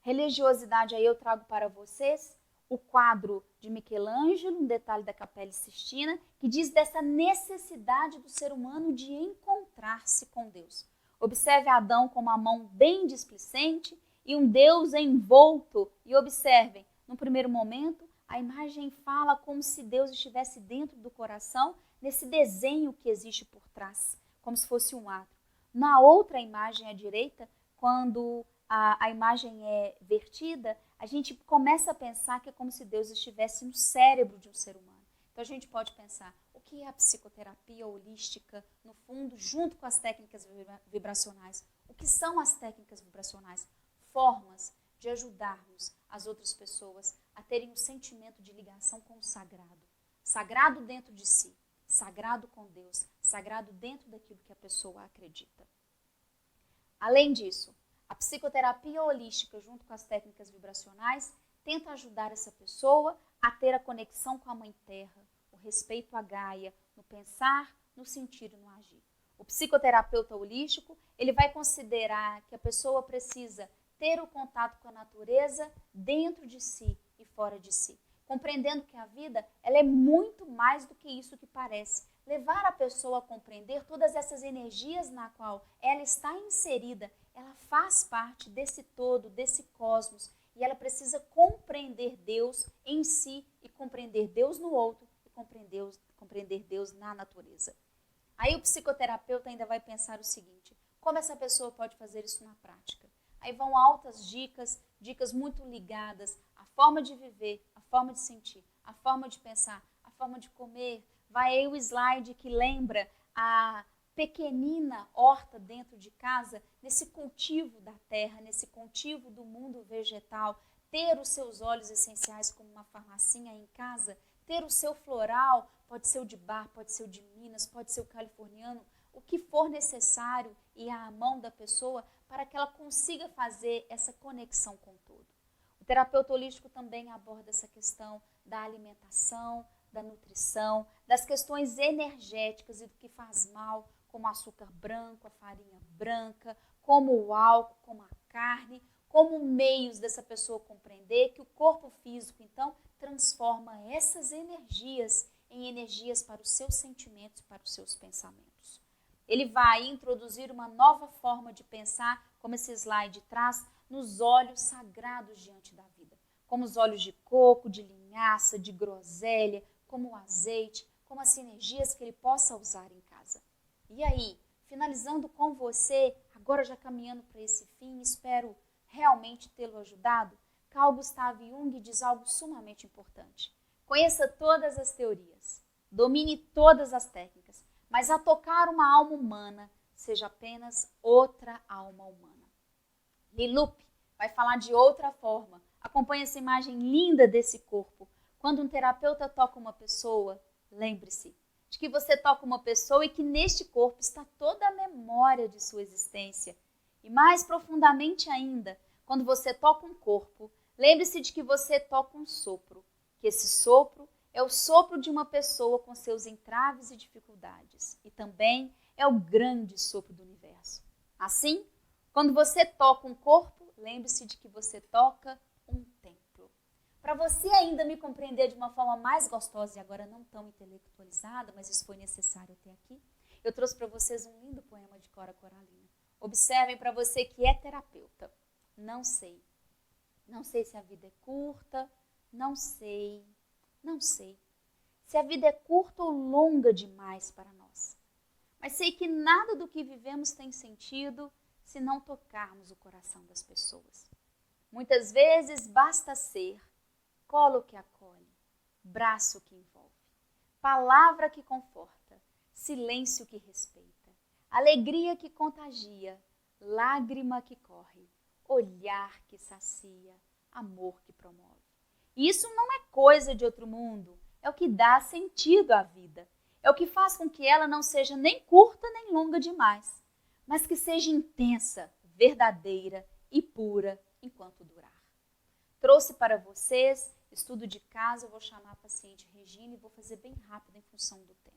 Religiosidade, aí eu trago para vocês o quadro de Michelangelo, um detalhe da Capela Sistina, que diz dessa necessidade do ser humano de encontrar-se com Deus. Observe Adão com uma mão bem displicente e um Deus envolto. E observem, no primeiro momento, a imagem fala como se Deus estivesse dentro do coração, nesse desenho que existe por trás, como se fosse um ato. Na outra imagem à direita, quando a imagem é vertida, a gente começa a pensar que é como se Deus estivesse no cérebro de um ser humano. Então a gente pode pensar, o que é a psicoterapia holística, no fundo, junto com as técnicas vibracionais? O que são as técnicas vibracionais? Formas de ajudarmos as outras pessoas a terem um sentimento de ligação com o sagrado. Sagrado dentro de si, sagrado com Deus, sagrado dentro daquilo que a pessoa acredita. Além disso, a psicoterapia holística, junto com as técnicas vibracionais, tenta ajudar essa pessoa a ter a conexão com a Mãe Terra, o respeito à Gaia, no pensar, no sentir e no agir. O psicoterapeuta holístico, ele vai considerar que a pessoa precisa ter o contato com a natureza dentro de si e fora de si, compreendendo que a vida ela é muito mais do que isso que parece. Levar a pessoa a compreender todas essas energias na qual ela está inserida, ela faz parte desse todo, desse cosmos, e ela precisa compreender Deus em si e compreender Deus no outro e compreender Deus na natureza. Aí o psicoterapeuta ainda vai pensar o seguinte: como essa pessoa pode fazer isso na prática? Aí vão altas dicas, dicas muito ligadas à forma de viver, à forma de sentir, à forma de pensar, à forma de comer. Vai aí o slide que lembra a pequenina horta dentro de casa, nesse cultivo da terra, nesse cultivo do mundo vegetal, ter os seus óleos essenciais como uma farmacinha em casa, ter o seu floral, pode ser o de bar, pode ser o de Minas, pode ser o californiano, o que for necessário e à mão da pessoa para que ela consiga fazer essa conexão com o todo. O terapeuta holístico também aborda essa questão da alimentação, da nutrição, das questões energéticas e do que faz mal, como o açúcar branco, a farinha branca, como o álcool, como a carne, como meios dessa pessoa compreender que o corpo físico, então, transforma essas energias em energias para os seus sentimentos, para os seus pensamentos. Ele vai introduzir uma nova forma de pensar, como esse slide traz, nos óleos sagrados diante da vida, como os óleos de coco, de linhaça, de groselha, como o azeite, como as sinergias que ele possa usar em casa. E aí, finalizando com você, agora já caminhando para esse fim, espero realmente tê-lo ajudado, Carl Gustav Jung diz algo sumamente importante. Conheça todas as teorias, domine todas as técnicas, mas a tocar uma alma humana, seja apenas outra alma humana. Lilup vai falar de outra forma. Acompanhe essa imagem linda desse corpo. Quando um terapeuta toca uma pessoa, lembre-se de que você toca uma pessoa e que neste corpo está toda a memória de sua existência. E mais profundamente ainda, quando você toca um corpo, lembre-se de que você toca um sopro, que esse sopro é o sopro de uma pessoa com seus entraves e dificuldades. E também é o grande sopro do universo. Assim, quando você toca um corpo, lembre-se de que você toca um templo. Para você ainda me compreender de uma forma mais gostosa e agora não tão intelectualizada, mas isso foi necessário até aqui, eu trouxe para vocês um lindo poema de Cora Coralina. Observem, para você que é terapeuta. Não sei. Não sei se a vida é curta, não sei. Se a vida é curta ou longa demais para nós. Mas sei que nada do que vivemos tem sentido se não tocarmos o coração das pessoas. Muitas vezes basta ser colo que acolhe, braço que envolve, palavra que conforta, silêncio que respeita, alegria que contagia, lágrima que corre, olhar que sacia, amor que promove. E isso não é coisa de outro mundo, é o que dá sentido à vida. É o que faz com que ela não seja nem curta nem longa demais, mas que seja intensa, verdadeira e pura enquanto durar. Trouxe para vocês, estudo de casa, eu vou chamar a paciente Regina e vou fazer bem rápido em função do tempo.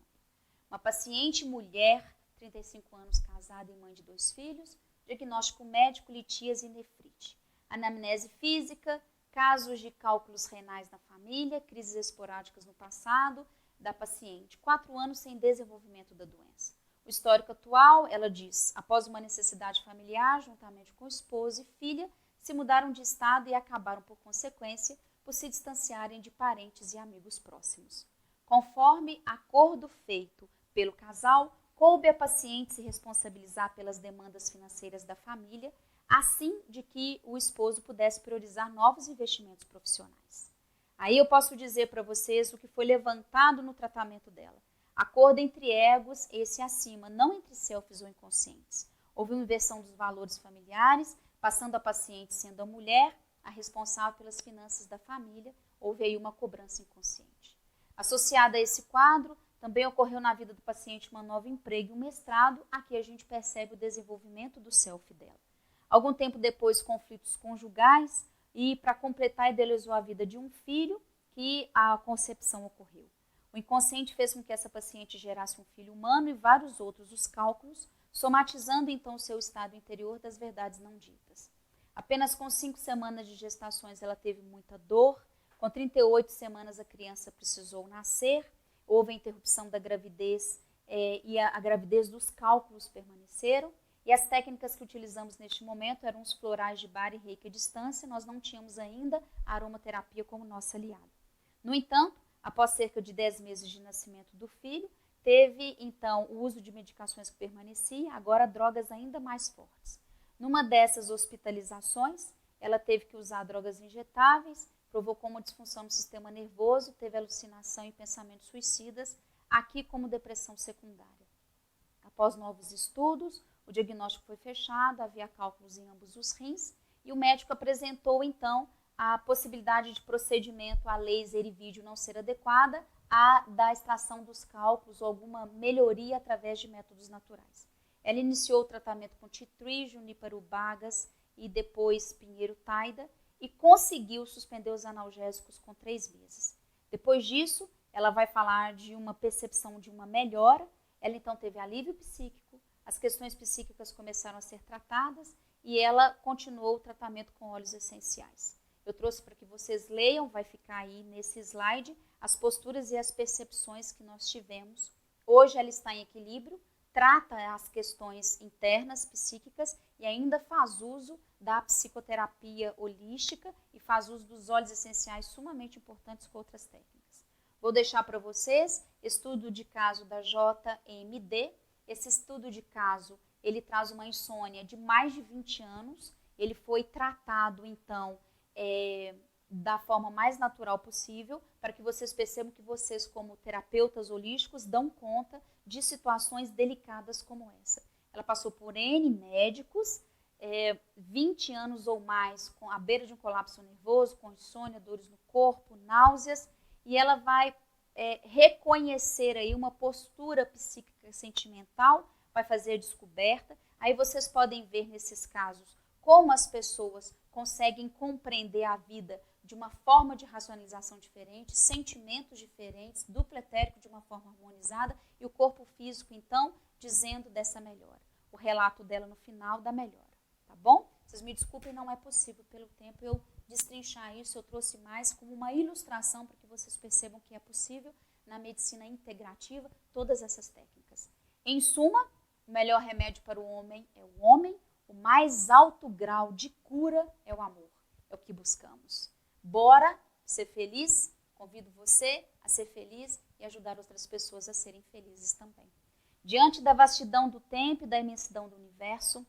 Uma paciente mulher, 35 anos, casada e mãe de 2 filhos, diagnóstico médico, litíase e nefrite. Anamnese física, casos de cálculos renais na família, crises esporádicas no passado da paciente, 4 anos sem desenvolvimento da doença. O histórico atual, ela diz, após uma necessidade familiar, juntamente com o esposo e filha, se mudaram de estado e acabaram, por consequência, por se distanciarem de parentes e amigos próximos. Conforme acordo feito pelo casal, coube a paciente se responsabilizar pelas demandas financeiras da família, assim de que o esposo pudesse priorizar novos investimentos profissionais. Aí eu posso dizer para vocês o que foi levantado no tratamento dela. Acordo entre egos, esse acima, não entre selfies ou inconscientes. Houve uma inversão dos valores familiares, passando a paciente sendo a mulher, a responsável pelas finanças da família, houve aí uma cobrança inconsciente. Associada a esse quadro, também ocorreu na vida do paciente uma nova emprego e um mestrado, aqui a gente percebe o desenvolvimento do self dela. Algum tempo depois, conflitos conjugais e, para completar, idealizou a vida de um filho que a concepção ocorreu. O inconsciente fez com que essa paciente gerasse um filho humano e vários outros, os cálculos, somatizando então o seu estado interior das verdades não ditas. Apenas com 5 semanas de gestações ela teve muita dor, com 38 semanas a criança precisou nascer, houve a interrupção da gravidez e a gravidez dos cálculos permaneceram, e as técnicas que utilizamos neste momento eram os florais de bar e reiki à distância, nós não tínhamos ainda a aromaterapia como nossa aliada. No entanto, após cerca de 10 meses de nascimento do filho, teve então o uso de medicações que permanecia, agora drogas ainda mais fortes. Numa dessas hospitalizações, ela teve que usar drogas injetáveis, provocou uma disfunção no sistema nervoso, teve alucinação e pensamentos suicidas, aqui como depressão secundária. Após novos estudos, o diagnóstico foi fechado, havia cálculos em ambos os rins, e o médico apresentou então a possibilidade de procedimento a laser e vídeo não ser adequada, da extração dos cálculos ou alguma melhoria através de métodos naturais. Ela iniciou o tratamento com tea tree, junípero bagas e depois pinheiro taida e conseguiu suspender os analgésicos com 3 meses. Depois disso, ela vai falar de uma percepção de uma melhora. Ela então teve alívio psíquico, as questões psíquicas começaram a ser tratadas e ela continuou o tratamento com óleos essenciais. Eu trouxe para que vocês leiam, vai ficar aí nesse slide, as posturas e as percepções que nós tivemos. Hoje ela está em equilíbrio, trata as questões internas, psíquicas, e ainda faz uso da psicoterapia holística e faz uso dos óleos essenciais sumamente importantes com outras técnicas. Vou deixar para vocês estudo de caso da JMD. Esse estudo de caso, ele traz uma insônia de mais de 20 anos, ele foi tratado, então, da forma mais natural possível, para que vocês percebam que vocês, como terapeutas holísticos, dão conta de situações delicadas como essa. Ela passou por N médicos, 20 anos ou mais, com à beira de um colapso nervoso, com insônia, dores no corpo, náuseas, e ela vai reconhecer aí uma postura psíquica sentimental, vai fazer a descoberta. Aí vocês podem ver nesses casos como as pessoas conseguem compreender a vida de uma forma de racionalização diferente, sentimentos diferentes, duplo etérico de uma forma harmonizada e o corpo físico, então, dizendo dessa melhora. O relato dela no final da melhora, tá bom? Vocês me desculpem, não é possível pelo tempo eu destrinchar isso, eu trouxe mais como uma ilustração para que vocês percebam que é possível na medicina integrativa todas essas técnicas. Em suma, o melhor remédio para o homem é o homem, o mais alto grau de cura é o amor, é o que buscamos. Bora ser feliz? Convido você a ser feliz e ajudar outras pessoas a serem felizes também. Diante da vastidão do tempo e da imensidão do universo,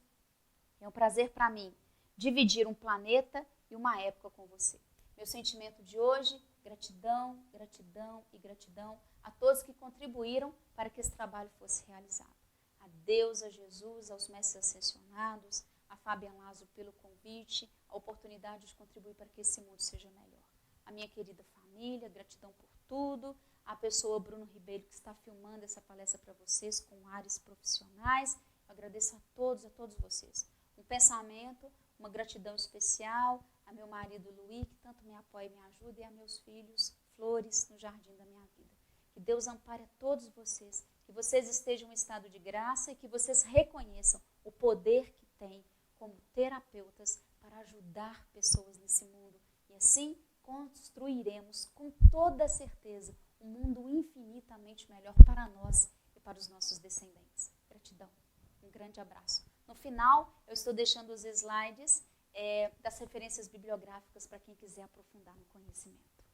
é um prazer para mim dividir um planeta e uma época com você. Meu sentimento de hoje, gratidão, gratidão e gratidão a todos que contribuíram para que esse trabalho fosse realizado. A Deus, a Jesus, aos mestres ascensionados, a Fabian Lazo pelo convite, a oportunidade de contribuir para que esse mundo seja melhor. A minha querida família, gratidão por tudo. A pessoa Bruno Ribeiro que está filmando essa palestra para vocês com áreas profissionais. Eu agradeço a todos vocês. Um pensamento, uma gratidão especial a meu marido Luiz, que tanto me apoia e me ajuda, e a meus filhos, flores no jardim da minha vida. Que Deus ampare a todos vocês, que vocês estejam em estado de graça e que vocês reconheçam o poder que têm como terapeutas para ajudar pessoas nesse mundo. E assim construiremos com toda certeza um mundo infinitamente melhor para nós e para os nossos descendentes. Gratidão. Um grande abraço. No final, eu estou deixando os slides das referências bibliográficas para quem quiser aprofundar no conhecimento.